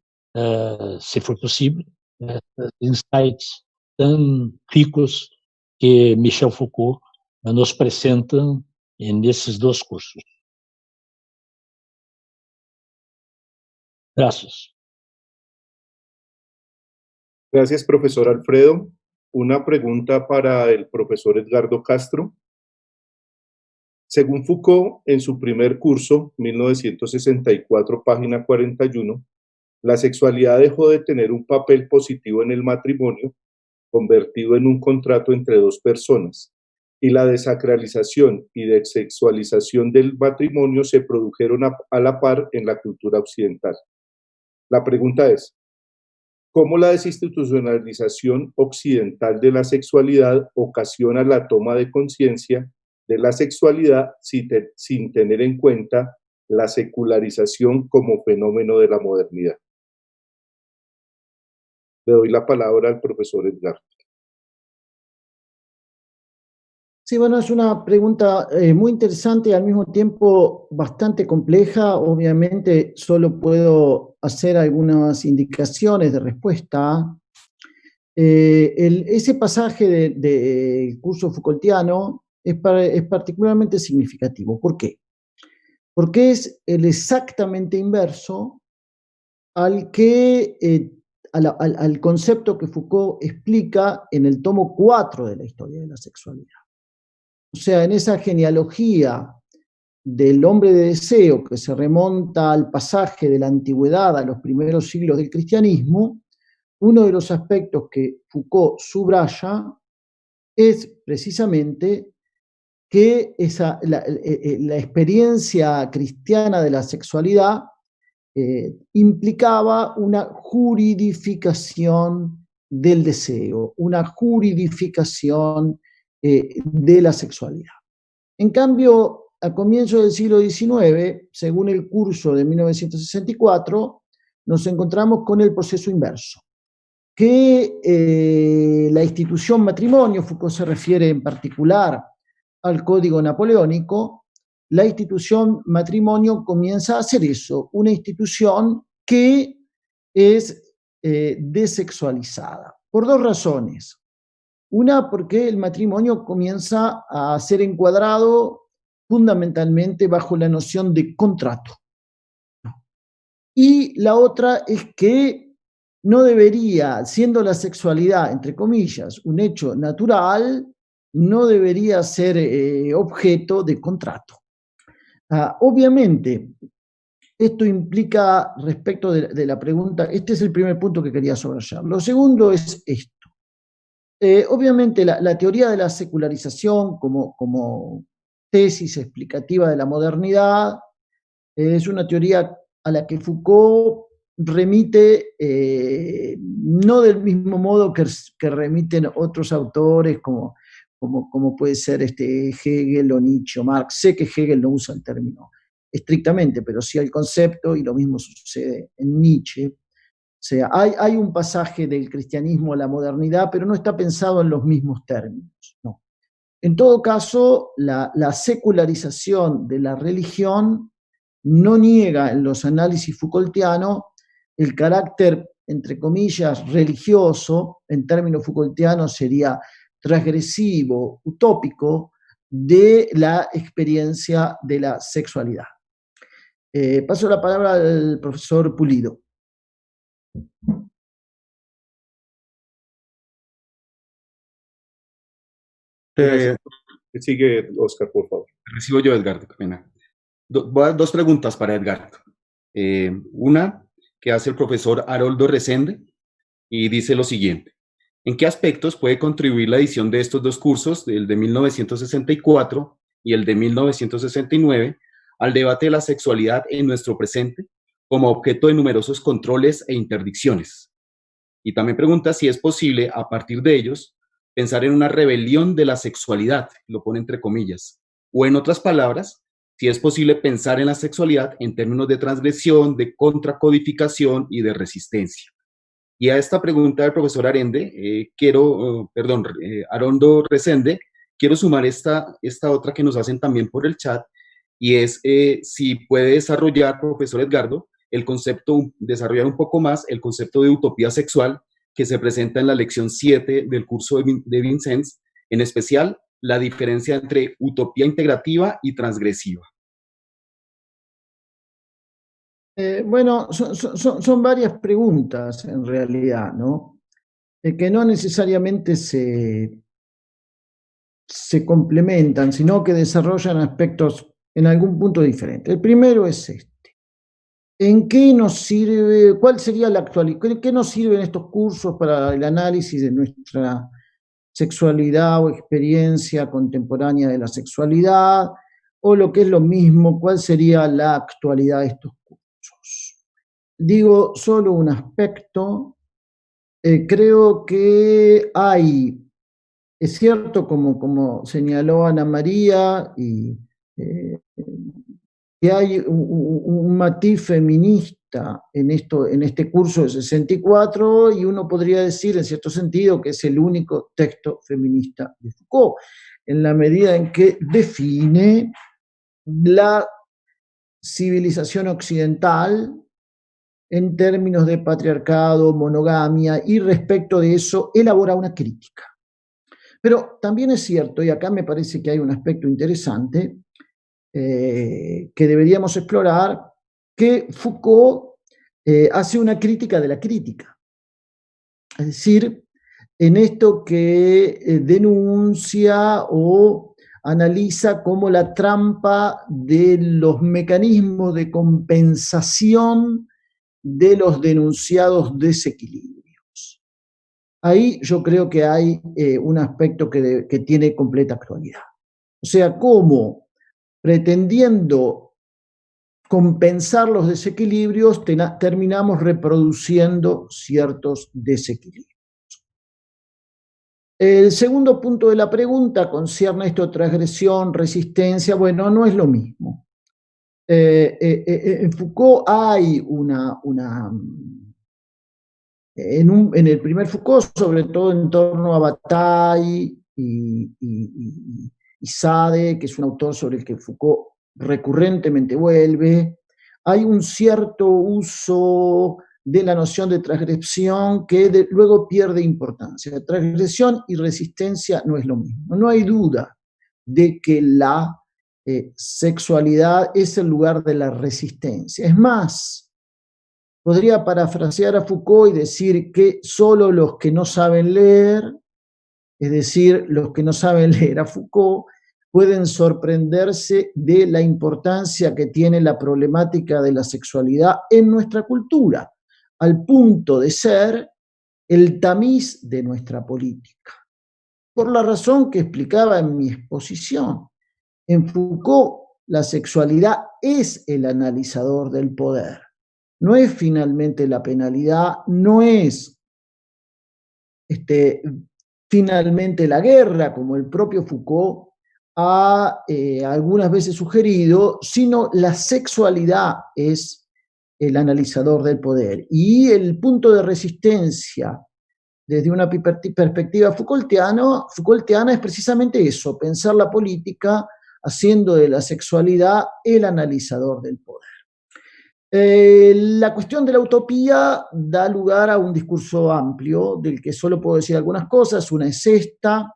se for possível, insights tão ricos que Michel Foucault nos apresenta nesses dois cursos. Gracias. Gracias, profesor Alfredo. Una pregunta para el profesor Edgardo Castro. Según Foucault, en su primer curso, 1964, página 41, la sexualidad dejó de tener un papel positivo en el matrimonio, convertido en un contrato entre dos personas, y la desacralización y desexualización del matrimonio se produjeron a la par en la cultura occidental. La pregunta es, ¿cómo la desinstitucionalización occidental de la sexualidad ocasiona la toma de conciencia de la sexualidad sin tener en cuenta la secularización como fenómeno de la modernidad? Le doy la palabra al profesor Edgar. Sí, bueno, es una pregunta muy interesante y al mismo tiempo bastante compleja. Obviamente solo puedo hacer algunas indicaciones de respuesta. Ese pasaje del curso Foucaultiano es particularmente significativo. ¿Por qué? Porque es el exactamente inverso al concepto que Foucault explica en el tomo 4 de la historia de la sexualidad. O sea, en esa genealogía del hombre de deseo que se remonta al pasaje de la antigüedad a los primeros siglos del cristianismo, uno de los aspectos que Foucault subraya es precisamente que la experiencia cristiana de la sexualidad implicaba una juridificación del deseo, una juridificación de la sexualidad. En cambio, a comienzos del siglo XIX, según el curso de 1964, nos encontramos con el proceso inverso, que la institución matrimonio, Foucault se refiere en particular al Código Napoleónico, la institución matrimonio comienza a hacer eso, una institución que es desexualizada, por dos razones. Una, porque el matrimonio comienza a ser encuadrado fundamentalmente bajo la noción de contrato. Y la otra es que no debería, siendo la sexualidad, entre comillas, un hecho natural, no debería ser objeto de contrato. Obviamente, esto implica, respecto de la pregunta, este es el primer punto que quería subrayar. Lo segundo es esto. Obviamente, la teoría de la secularización, como tesis explicativa de la modernidad. Es una teoría a la que Foucault remite no del mismo modo que remiten otros autores como puede ser Hegel o Nietzsche o Marx. Sé que Hegel no usa el término estrictamente, pero sí el concepto, y lo mismo sucede en Nietzsche. O sea, hay un pasaje del cristianismo a la modernidad, pero no está pensado en los mismos términos, no. En todo caso, la secularización de la religión no niega en los análisis Foucaultianos el carácter, entre comillas, religioso, en términos Foucaultianos sería transgresivo, utópico, de la experiencia de la sexualidad. Paso la palabra al profesor Pulido. Sigue, Oscar, por favor. Recibo yo, Edgardo, qué pena. Dos preguntas para Edgardo. Una que hace el profesor Haroldo Resende y dice lo siguiente: ¿en qué aspectos puede contribuir la edición de estos dos cursos, el de 1964 y el de 1969, al debate de la sexualidad en nuestro presente como objeto de numerosos controles e interdicciones? Y también pregunta si es posible, a partir de ellos, pensar en una rebelión de la sexualidad, lo pone entre comillas, o en otras palabras, si es posible pensar en la sexualidad en términos de transgresión, de contracodificación y de resistencia. Y a esta pregunta del profesor Haroldo Resende, quiero sumar esta otra que nos hacen también por el chat, y es si puede desarrollar, profesor Edgardo, desarrollar un poco más el concepto de utopía sexual que se presenta en la lección 7 del curso de Vincennes, en especial la diferencia entre utopía integrativa y transgresiva. Bueno, son varias preguntas en realidad, ¿no? Que no necesariamente se complementan, sino que desarrollan aspectos en algún punto diferente. El primero es este. ¿En qué nos sirve, cuál sería la actualidad, qué nos sirven estos cursos para el análisis de nuestra sexualidad o experiencia contemporánea de la sexualidad? O lo que es lo mismo, ¿cuál sería la actualidad de estos cursos? Digo solo un aspecto. Creo que es cierto, como señaló Ana María, que hay un matiz feminista en este curso de 64, y uno podría decir, en cierto sentido, que es el único texto feminista de Foucault, en la medida en que define la civilización occidental en términos de patriarcado, monogamia, y respecto de eso elabora una crítica. Pero también es cierto, y acá me parece que hay un aspecto interesante que deberíamos explorar, que Foucault hace una crítica de la crítica. Es decir, en esto que denuncia o analiza como la trampa de los mecanismos de compensación de los denunciados desequilibrios. Ahí yo creo que hay un aspecto que tiene completa actualidad. O sea, cómo pretendiendo compensar los desequilibrios terminamos reproduciendo ciertos desequilibrios. El segundo punto de la pregunta concierne esto: transgresión, resistencia. Bueno, no es lo mismo. En Foucault hay en el primer Foucault, sobre todo en torno a Bataille y Sade, que es un autor sobre el que Foucault recurrentemente vuelve, hay un cierto uso de la noción de transgresión que luego pierde importancia. Transgresión y resistencia no es lo mismo. No hay duda de que la sexualidad es el lugar de la resistencia. Es más, podría parafrasear a Foucault y decir que solo los que no saben leer, es decir, los que no saben leer a Foucault, pueden sorprenderse de la importancia que tiene la problemática de la sexualidad en nuestra cultura, al punto de ser el tamiz de nuestra política. Por la razón que explicaba en mi exposición, En Foucault, la sexualidad es el analizador del poder. No es finalmente la penalidad, no es finalmente la guerra, como el propio Foucault ha algunas veces sugerido, sino la sexualidad es el analizador del poder. Y el punto de resistencia desde una perspectiva Foucaultiana es precisamente eso, pensar la política haciendo de la sexualidad el analizador del poder. La cuestión de la utopía da lugar a un discurso amplio, del que solo puedo decir algunas cosas. Una es esta.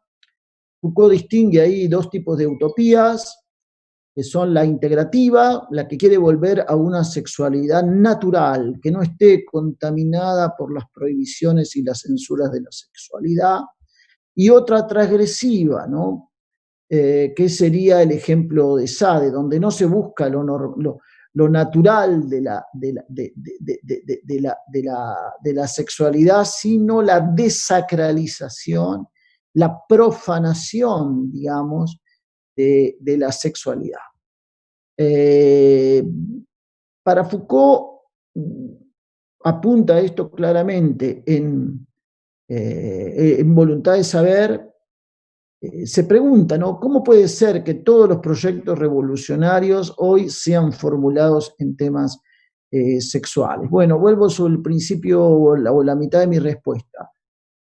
Foucault distingue ahí dos tipos de utopías, que son la integrativa, la que quiere volver a una sexualidad natural, que no esté contaminada por las prohibiciones y las censuras de la sexualidad, y otra transgresiva, ¿no? Que sería el ejemplo de Sade, donde no se busca lo natural de la sexualidad, sino la desacralización, la profanación, digamos, de la sexualidad. Para Foucault apunta esto claramente en Voluntad de Saber. Se pregunta, ¿no? ¿Cómo puede ser que todos los proyectos revolucionarios hoy sean formulados en temas sexuales? Bueno, vuelvo sobre el principio o la mitad de mi respuesta.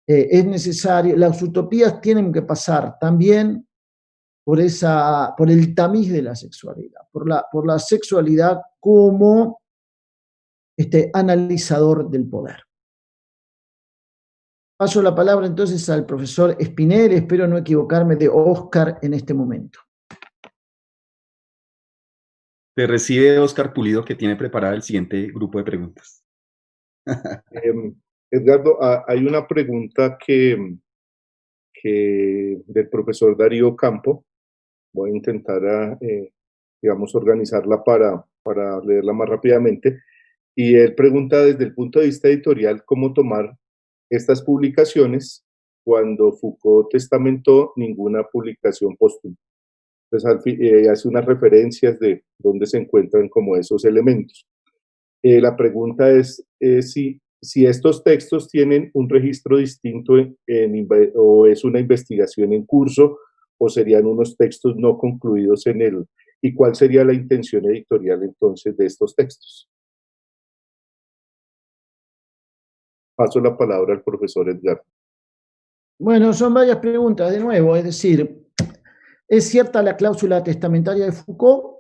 Es necesario, las utopías tienen que pasar también por el tamiz de la sexualidad, por la sexualidad como analizador del poder. Paso la palabra entonces al profesor Spinelli, espero no equivocarme de Oscar en este momento. Te recibe Oscar Pulido, que tiene preparada el siguiente grupo de preguntas. Edgardo, hay una pregunta que del profesor Darío Campo. Voy a intentar, digamos, organizarla para leerla más rápidamente. Y él pregunta desde el punto de vista editorial cómo tomar estas publicaciones cuando Foucault testamentó ninguna publicación póstuma. Entonces, hace unas referencias de dónde se encuentran como esos elementos. La pregunta es si estos textos tienen un registro distinto o es una investigación en curso o serían unos textos no concluidos en él, y cuál sería la intención editorial entonces de estos textos. Paso la palabra al profesor Edgar. Bueno, son varias preguntas de nuevo, es decir, es cierta la cláusula testamentaria de Foucault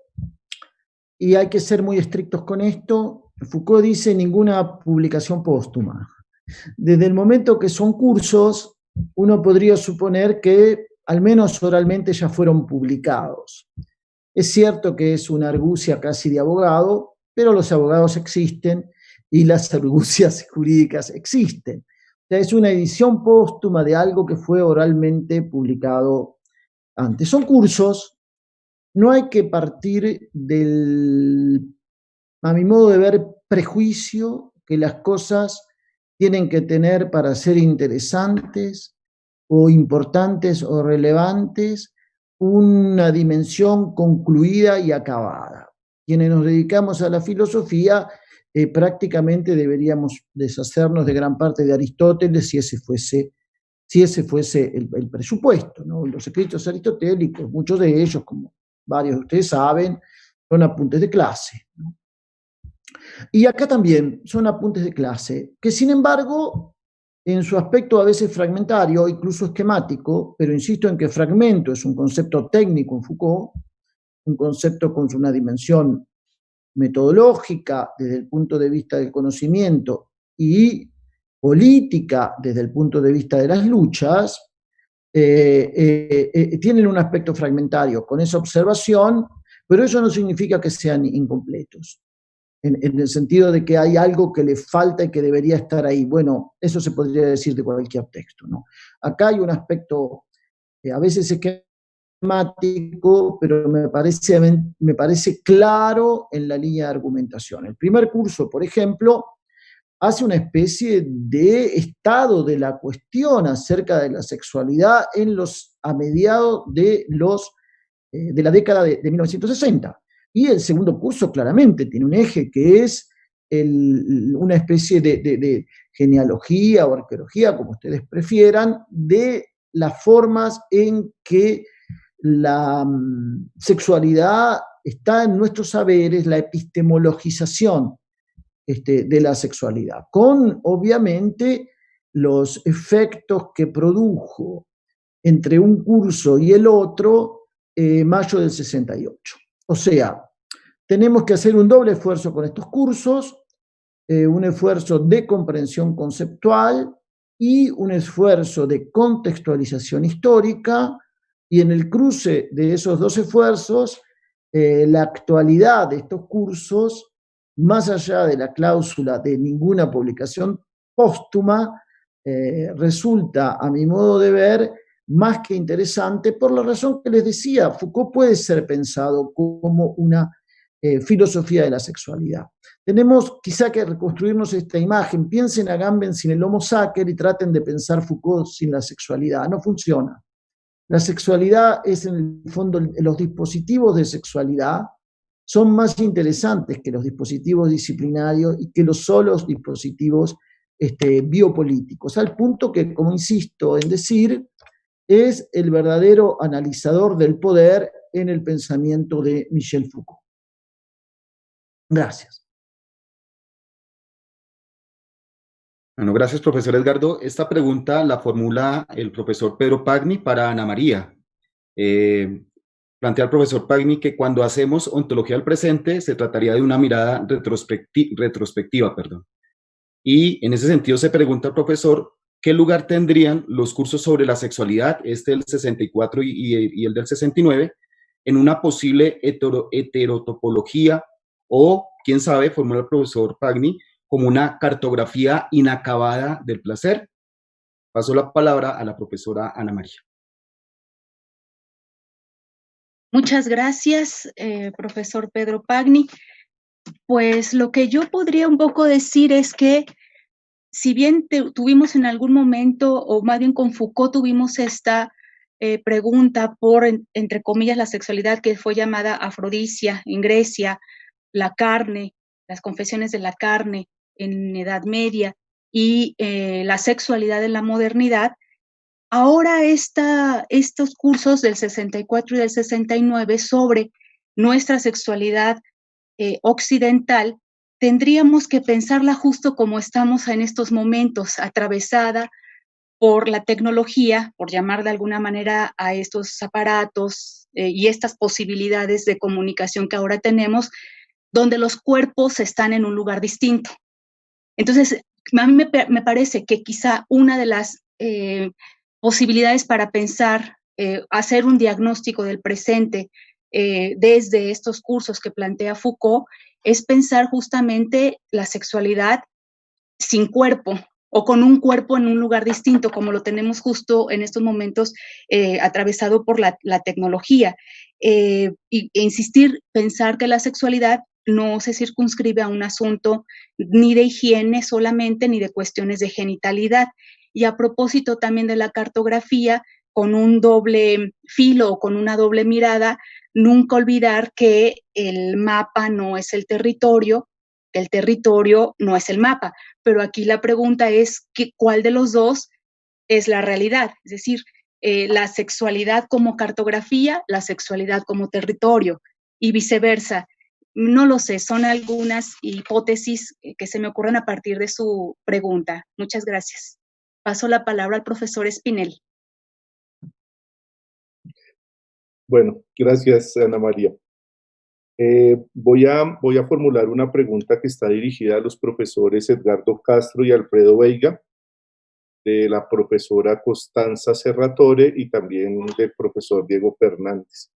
y hay que ser muy estrictos con esto. Foucault dice ninguna publicación póstuma. Desde el momento que son cursos, uno podría suponer que al menos oralmente ya fueron publicados. Es cierto que es una argucia casi de abogado, pero los abogados existen y las argucias jurídicas existen. O sea, es una edición póstuma de algo que fue oralmente publicado antes. Son cursos, no hay que partir a mi modo de ver, prejuicio que las cosas tienen que tener para ser interesantes o importantes o relevantes una dimensión concluida y acabada. Quienes nos dedicamos a la filosofía prácticamente deberíamos deshacernos de gran parte de Aristóteles si ese fuese el presupuesto, ¿no? Los escritos aristotélicos, muchos de ellos, como varios de ustedes saben, son apuntes de clase, ¿no? Y acá también son apuntes de clase, que sin embargo, en su aspecto a veces fragmentario, incluso esquemático, pero insisto en que fragmento es un concepto técnico en Foucault, un concepto con una dimensión metodológica desde el punto de vista del conocimiento y política desde el punto de vista de las luchas, tienen un aspecto fragmentario con esa observación, pero eso no significa que sean incompletos, en el sentido de que hay algo que le falta y que debería estar ahí. Bueno, eso se podría decir de cualquier texto, ¿no? Acá hay un aspecto a veces esquemático, pero me parece claro en la línea de argumentación. El primer curso, por ejemplo, hace una especie de estado de la cuestión acerca de la sexualidad a mediados de los de la década de 1960. Y el segundo curso claramente tiene un eje que es una especie de genealogía o arqueología, como ustedes prefieran, de las formas en que la sexualidad está en nuestros saberes, la epistemologización de la sexualidad, con obviamente los efectos que produjo entre un curso y el otro mayo del 68. O sea, tenemos que hacer un doble esfuerzo con estos cursos, un esfuerzo de comprensión conceptual y un esfuerzo de contextualización histórica, y en el cruce de esos dos esfuerzos, la actualidad de estos cursos, más allá de la cláusula de ninguna publicación póstuma, resulta, a mi modo de ver, más que interesante por la razón que les decía. Foucault puede ser pensado como una filosofía de la sexualidad. Tenemos quizá que reconstruirnos esta imagen. Piensen a Agamben sin el Homo sacer y traten de pensar Foucault sin la sexualidad. No funciona. La sexualidad es, en el fondo, los dispositivos de sexualidad son más interesantes que los dispositivos disciplinarios y que los solos dispositivos biopolíticos, al punto que, como insisto en decir, es el verdadero analizador del poder en el pensamiento de Michel Foucault. Gracias. Bueno, gracias, profesor Edgardo. Esta pregunta la formula el profesor Pedro Pagni para Ana María. Plantea el profesor Pagni que cuando hacemos ontología del presente se trataría de una mirada retrospectiva. Y en ese sentido se pregunta al profesor qué lugar tendrían los cursos sobre la sexualidad, del 64 y el del 69, en una posible heterotopología o, quién sabe, formula el profesor Pagni, como una cartografía inacabada del placer. Paso la palabra a la profesora Ana María. Muchas gracias, profesor Pedro Pagni. Pues lo que yo podría un poco decir es que si bien tuvimos en algún momento, o más bien con Foucault tuvimos esta pregunta por, entre comillas, la sexualidad que fue llamada afrodisia en Grecia, la carne, las confesiones de la carne en Edad Media y la sexualidad en la modernidad, ahora estos cursos del 64 y del 69 sobre nuestra sexualidad occidental, tendríamos que pensarla justo como estamos en estos momentos, atravesada por la tecnología, por llamar de alguna manera a estos aparatos y estas posibilidades de comunicación que ahora tenemos, donde los cuerpos están en un lugar distinto. Entonces, a mí me parece que quizá una de las posibilidades para pensar, hacer un diagnóstico del presente desde estos cursos que plantea Foucault, es pensar justamente la sexualidad sin cuerpo o con un cuerpo en un lugar distinto, como lo tenemos justo en estos momentos atravesado por la tecnología. E insistir, pensar que la sexualidad no se circunscribe a un asunto ni de higiene solamente, ni de cuestiones de genitalidad. Y a propósito también de la cartografía, con un doble filo o con una doble mirada, nunca olvidar que el mapa no es el territorio no es el mapa. Pero aquí la pregunta es ¿cuál de los dos es la realidad? Es decir, la sexualidad como cartografía, la sexualidad como territorio y viceversa. No lo sé, son algunas hipótesis que se me ocurren a partir de su pregunta. Muchas gracias. Paso la palabra al profesor Espinel. Bueno, gracias, Ana María. Voy a formular una pregunta que está dirigida a los profesores Edgardo Castro y Alfredo Veiga, de la profesora Costanza Serratore y también del profesor Diego Fernández.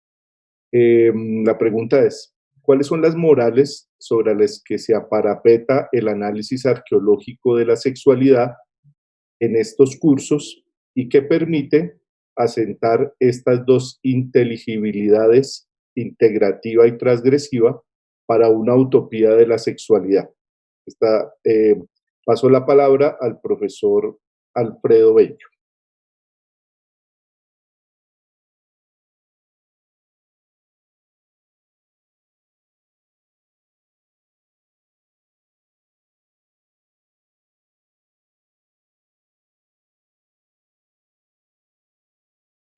La pregunta es, ¿cuáles son las morales sobre las que se aparapeta el análisis arqueológico de la sexualidad en estos cursos y qué permite asentar estas dos inteligibilidades, integrativa y transgresiva, para una utopía de la sexualidad? Paso la palabra al profesor Alfredo Bello.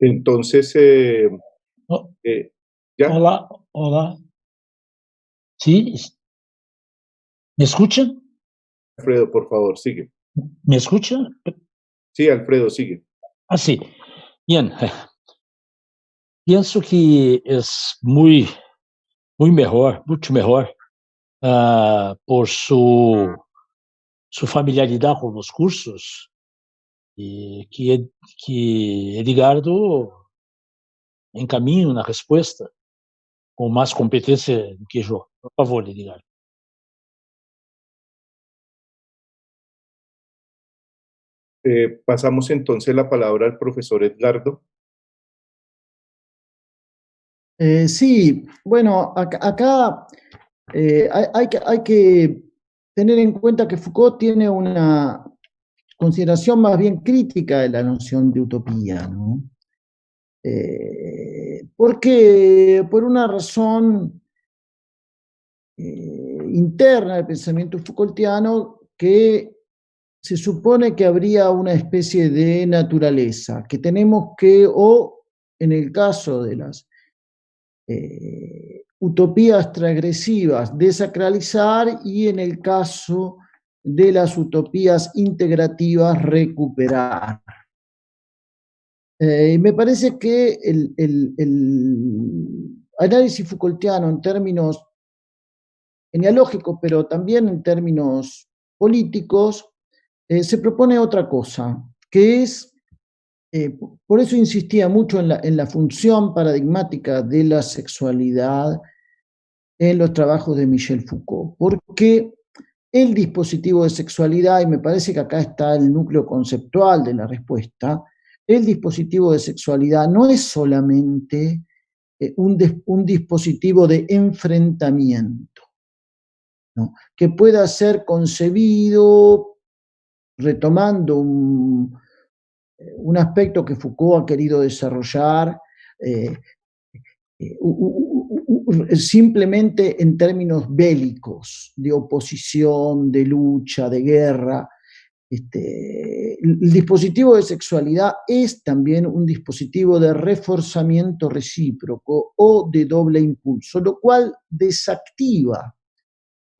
Entonces, Oh, ¿ya? hola, hola. ¿Sí? ¿Me escuchan? Alfredo, por favor, sigue. ¿Me escuchan? Sí, Alfredo, sigue. Ah, sí. Bien. Pienso que es muy mejor, mucho mejor, por su familiaridad con los cursos, y que Edgardo encaminhe una respuesta con más competencia que yo. Por favor, Edgardo. Pasamos entonces la palabra al profesor Edgardo. Sí, bueno, acá hay que tener en cuenta que Foucault tiene una consideración más bien crítica de la noción de utopía, ¿no? Porque por una razón interna del pensamiento Foucaultiano, que se supone que habría una especie de naturaleza, que tenemos que, o en el caso de las utopías transgresivas, desacralizar, y en el caso de las utopías integrativas, recuperar. Me parece que el análisis Foucaultiano en términos genealógicos, pero también en términos políticos, se propone otra cosa, que es, por eso insistía mucho en la función paradigmática de la sexualidad en los trabajos de Michel Foucault, porque el dispositivo de sexualidad, y me parece que acá está el núcleo conceptual de la respuesta, el dispositivo de sexualidad no es solamente un dispositivo de enfrentamiento, ¿no?, que pueda ser concebido retomando un aspecto que Foucault ha querido desarrollar, simplemente en términos bélicos, de oposición, de lucha, de guerra. El dispositivo de sexualidad es también un dispositivo de reforzamiento recíproco o de doble impulso, lo cual desactiva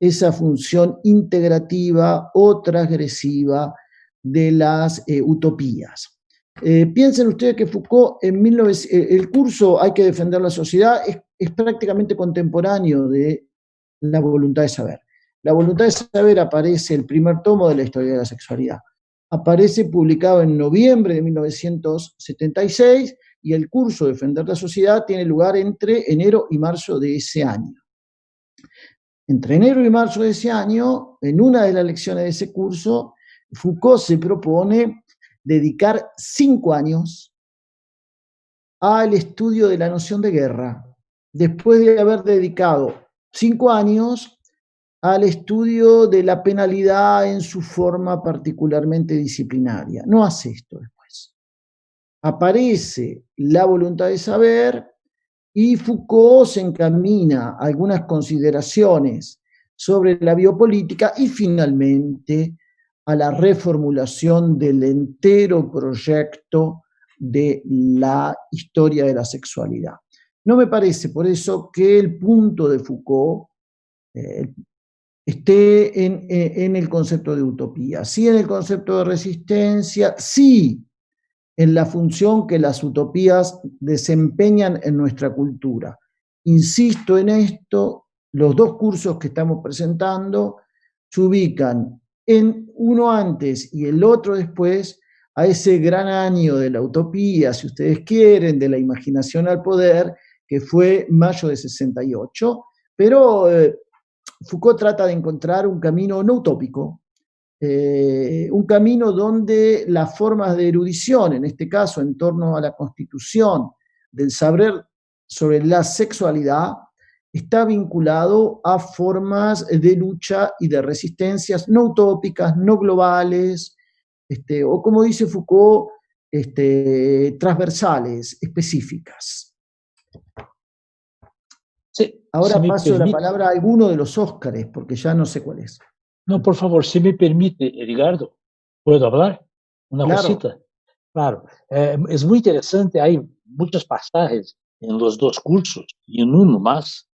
esa función integrativa o transgresiva de las utopías. Piensen ustedes que Foucault el curso Hay que defender la sociedad es prácticamente contemporáneo de La voluntad de saber. La voluntad de saber aparece, el primer tomo de la historia de la sexualidad, aparece publicado en noviembre de 1976, y el curso Defender la sociedad tiene lugar entre enero y marzo de ese año. Entre enero y marzo de ese año, en una de las lecciones de ese curso, Foucault se propone dedicar 5 años al estudio de la noción de guerra, después de haber dedicado 5 años al estudio de la penalidad en su forma particularmente disciplinaria. No hace esto después. Aparece La voluntad de saber, y Foucault se encamina a algunas consideraciones sobre la biopolítica y finalmente a la reformulación del entero proyecto de la historia de la sexualidad. No me parece por eso que el punto de Foucault esté en el concepto de utopía, sí en el concepto de resistencia, sí en la función que las utopías desempeñan en nuestra cultura. Insisto en esto, los dos cursos que estamos presentando se ubican en uno antes y el otro después a ese gran año de la utopía, si ustedes quieren, de la imaginación al poder, que fue mayo de 68, pero Foucault trata de encontrar un camino no utópico, un camino donde las formas de erudición, en este caso en torno a la constitución del saber sobre la sexualidad, está vinculado a formas de lucha y de resistencias no utópicas, no globales, o como dice Foucault, transversales, específicas. Sí, ahora paso la palabra a alguno de los Óscares, porque ya no sé cuál es. No, por favor, si me permite, Edgardo, ¿puedo hablar? Una Claro. cosita. Claro, es muy interesante, hay muchas pasajes en los dos cursos y en uno más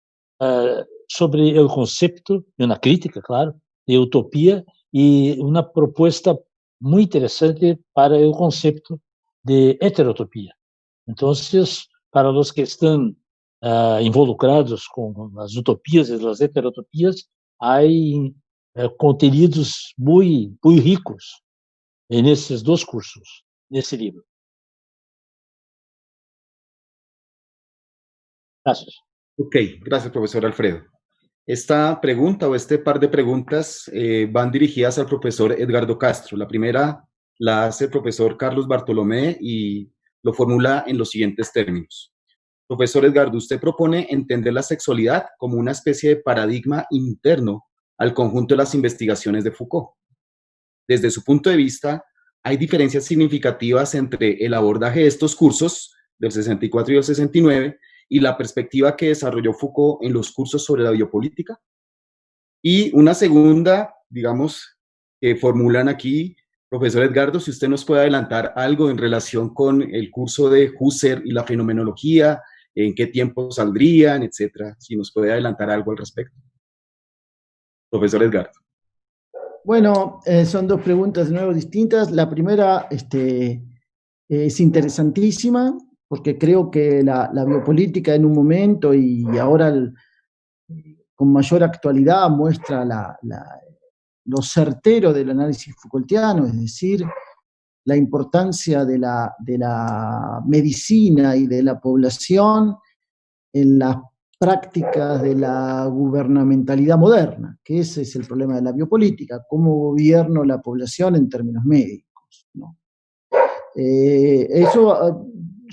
sobre el concepto, y una crítica, claro, de utopía y una propuesta muy interesante para el concepto de heterotopía. Entonces, para los que están involucrados con las utopías y las heterotopías, hay contenidos muy, muy ricos en esses dos cursos, nesse livro. Gracias. Ok, gracias, profesor Alfredo. Esta pregunta o este par de preguntas van dirigidas al profesor Edgardo Castro. La primera la hace el profesor Carlos Bartolomé y lo formula en los siguientes términos. Profesor Edgardo, usted propone entender la sexualidad como una especie de paradigma interno al conjunto de las investigaciones de Foucault. Desde su punto de vista, ¿hay diferencias significativas entre el abordaje de estos cursos del 64 y del 69 y la perspectiva que desarrolló Foucault en los cursos sobre la biopolítica? Y una segunda, digamos, que formulan aquí, profesor Edgardo, si usted nos puede adelantar algo en relación con el curso de Husserl y la fenomenología, en qué tiempo saldrían, etcétera, si nos puede adelantar algo al respecto. Profesor Edgardo. Bueno, son dos preguntas de nuevo distintas. La primera es interesantísima porque creo que la biopolítica en un momento y ahora con mayor actualidad muestra lo certero del análisis Foucaultiano, es decir, la importancia de la medicina y de la población en las prácticas de la gubernamentalidad moderna, que ese es el problema de la biopolítica, cómo gobierno la población en términos médicos, ¿no? Eso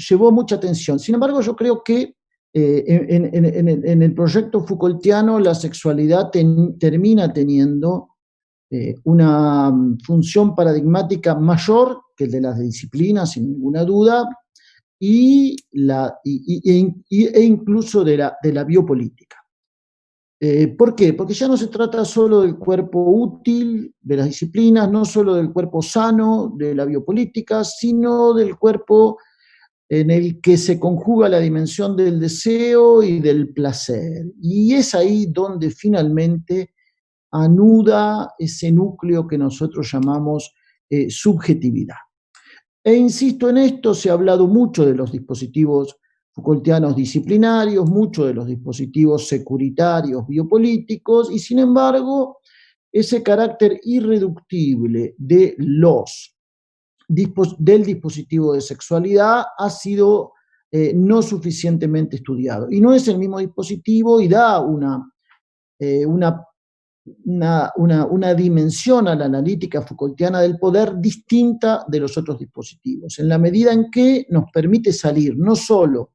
llevó mucha atención. Sin embargo, yo creo que en el proyecto Foucaultiano la sexualidad termina teniendo una función paradigmática mayor que el de las disciplinas, sin ninguna duda, e incluso de la biopolítica. ¿Por qué? Porque ya no se trata solo del cuerpo útil de las disciplinas, no solo del cuerpo sano de la biopolítica, sino del cuerpo en el que se conjuga la dimensión del deseo y del placer. Y es ahí donde finalmente anuda ese núcleo que nosotros llamamos subjetividad. E insisto en esto, se ha hablado mucho de los dispositivos Foucaultianos disciplinarios, mucho de los dispositivos securitarios biopolíticos, y sin embargo, ese carácter irreductible del dispositivo de sexualidad ha sido no suficientemente estudiado. Y no es el mismo dispositivo y da una dimensión a la analítica Foucaultiana del poder distinta de los otros dispositivos, en la medida en que nos permite salir no solo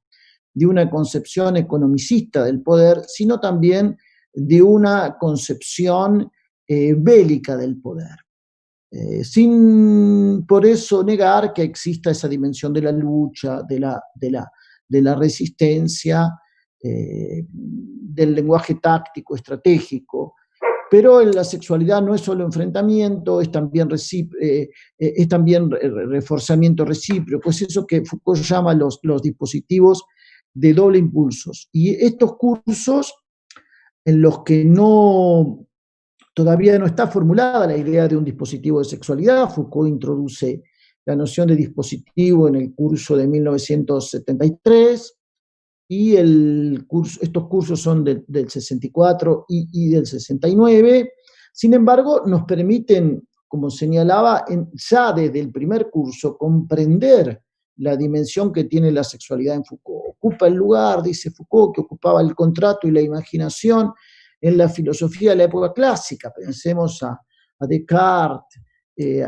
de una concepción economicista del poder, sino también de una concepción bélica del poder. Sin por eso negar que exista esa dimensión de la lucha, de la resistencia, del lenguaje táctico, estratégico, pero en la sexualidad no es solo enfrentamiento, es también reforzamiento recíproco, es eso que Foucault llama los dispositivos de doble impulsos. Y estos cursos en los que todavía no está formulada la idea de un dispositivo de sexualidad, Foucault introduce la noción de dispositivo en el curso de 1973, y estos cursos son del 64 y del 69. Sin embargo, nos permiten, como señalaba, ya desde el primer curso, comprender la dimensión que tiene la sexualidad en Foucault. Ocupa el lugar, dice Foucault, que ocupaba el contrato y la imaginación en la filosofía de la época clásica. Pensemos a Descartes,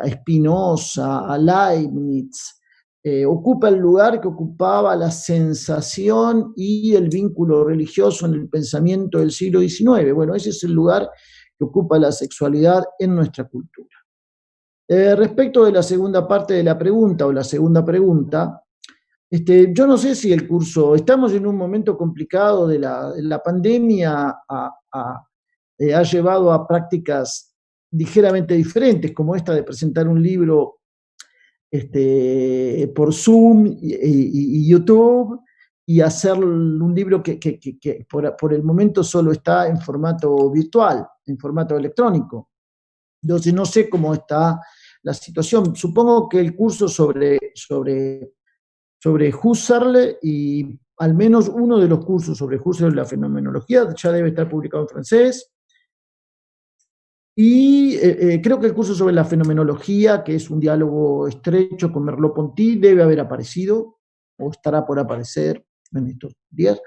a Spinoza, a Leibniz. Ocupa el lugar que ocupaba la sensación y el vínculo religioso en el pensamiento del siglo XIX. Bueno, ese es el lugar que ocupa la sexualidad en nuestra cultura. Respecto de la segunda parte de la pregunta, o la segunda pregunta, yo no sé si el curso, estamos en un momento complicado de la pandemia, ha llevado a prácticas ligeramente diferentes, como esta de presentar un libro por Zoom y YouTube, y hacer un libro que por el momento solo está en formato virtual, en formato electrónico. Entonces no sé cómo está la situación. Supongo que el curso sobre Husserl, y al menos uno de los cursos sobre Husserl, la fenomenología, ya debe estar publicado en francés. Y creo que el curso sobre la fenomenología, que es un diálogo estrecho con Merleau-Ponty, debe haber aparecido, o estará por aparecer en estos días.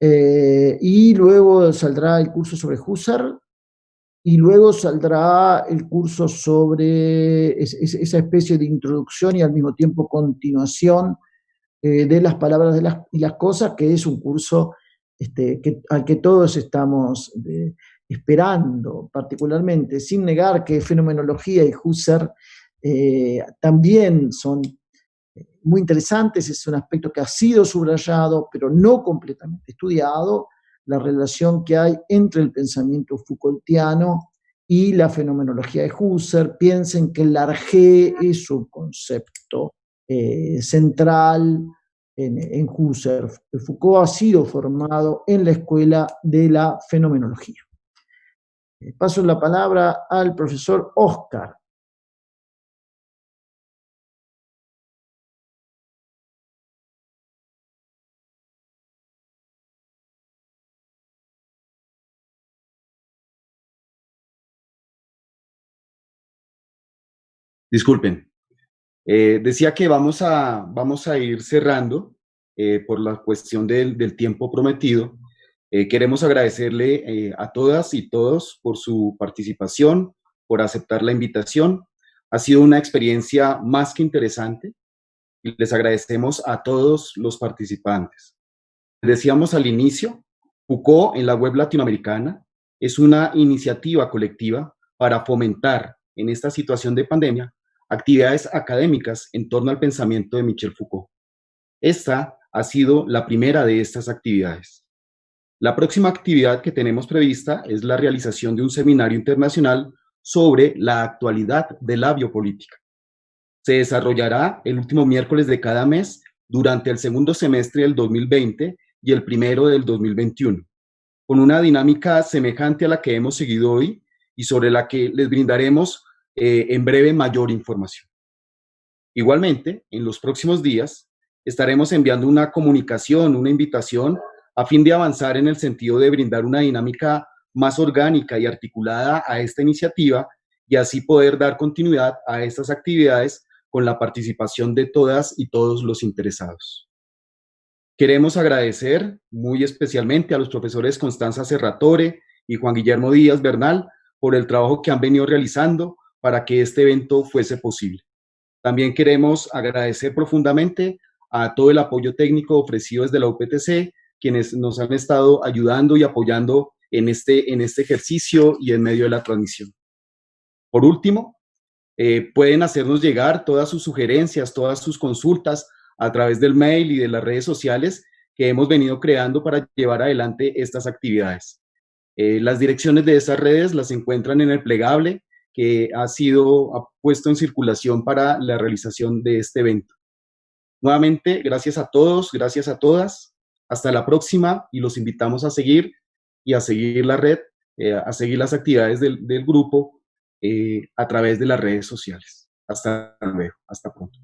Y luego saldrá el curso sobre Husserl, y luego saldrá el curso sobre esa especie de introducción y al mismo tiempo continuación de las palabras y las cosas, que es un curso al que todos estamos esperando, particularmente, sin negar que fenomenología y Husserl también son muy interesantes. Es un aspecto que ha sido subrayado, pero no completamente estudiado, la relación que hay entre el pensamiento Foucaultiano y la fenomenología de Husserl. Piensen que el Largé es un concepto central en Husserl. Foucault ha sido formado en la escuela de la fenomenología. Paso la palabra al profesor Oscar. Disculpen. Decía que vamos a ir cerrando por la cuestión del tiempo prometido. Queremos agradecerle a todas y todos por su participación, por aceptar la invitación. Ha sido una experiencia más que interesante y les agradecemos a todos los participantes. Decíamos al inicio, Foucault en la web latinoamericana es una iniciativa colectiva para fomentar en esta situación de pandemia actividades académicas en torno al pensamiento de Michel Foucault. Esta ha sido la primera de estas actividades. La próxima actividad que tenemos prevista es la realización de un seminario internacional sobre la actualidad de la biopolítica. Se desarrollará el último miércoles de cada mes durante el segundo semestre del 2020 y el primero del 2021, con una dinámica semejante a la que hemos seguido hoy y sobre la que les brindaremos en breve mayor información. Igualmente, en los próximos días estaremos enviando una comunicación, una invitación a fin de avanzar en el sentido de brindar una dinámica más orgánica y articulada a esta iniciativa y así poder dar continuidad a estas actividades con la participación de todas y todos los interesados. Queremos agradecer muy especialmente a los profesores Constanza Serratore y Juan Guillermo Díaz Bernal por el trabajo que han venido realizando para que este evento fuese posible. También queremos agradecer profundamente a todo el apoyo técnico ofrecido desde la UPTC, quienes nos han estado ayudando y apoyando en este ejercicio y en medio de la transmisión. Por último, pueden hacernos llegar todas sus sugerencias, todas sus consultas a través del mail y de las redes sociales que hemos venido creando para llevar adelante estas actividades. Las direcciones de esas redes las encuentran en el plegable que ha sido puesto en circulación para la realización de este evento. Nuevamente, gracias a todos, gracias a todas. Hasta la próxima y los invitamos a seguir y a seguir la red, a seguir las actividades del grupo a través de las redes sociales. Hasta luego, hasta pronto.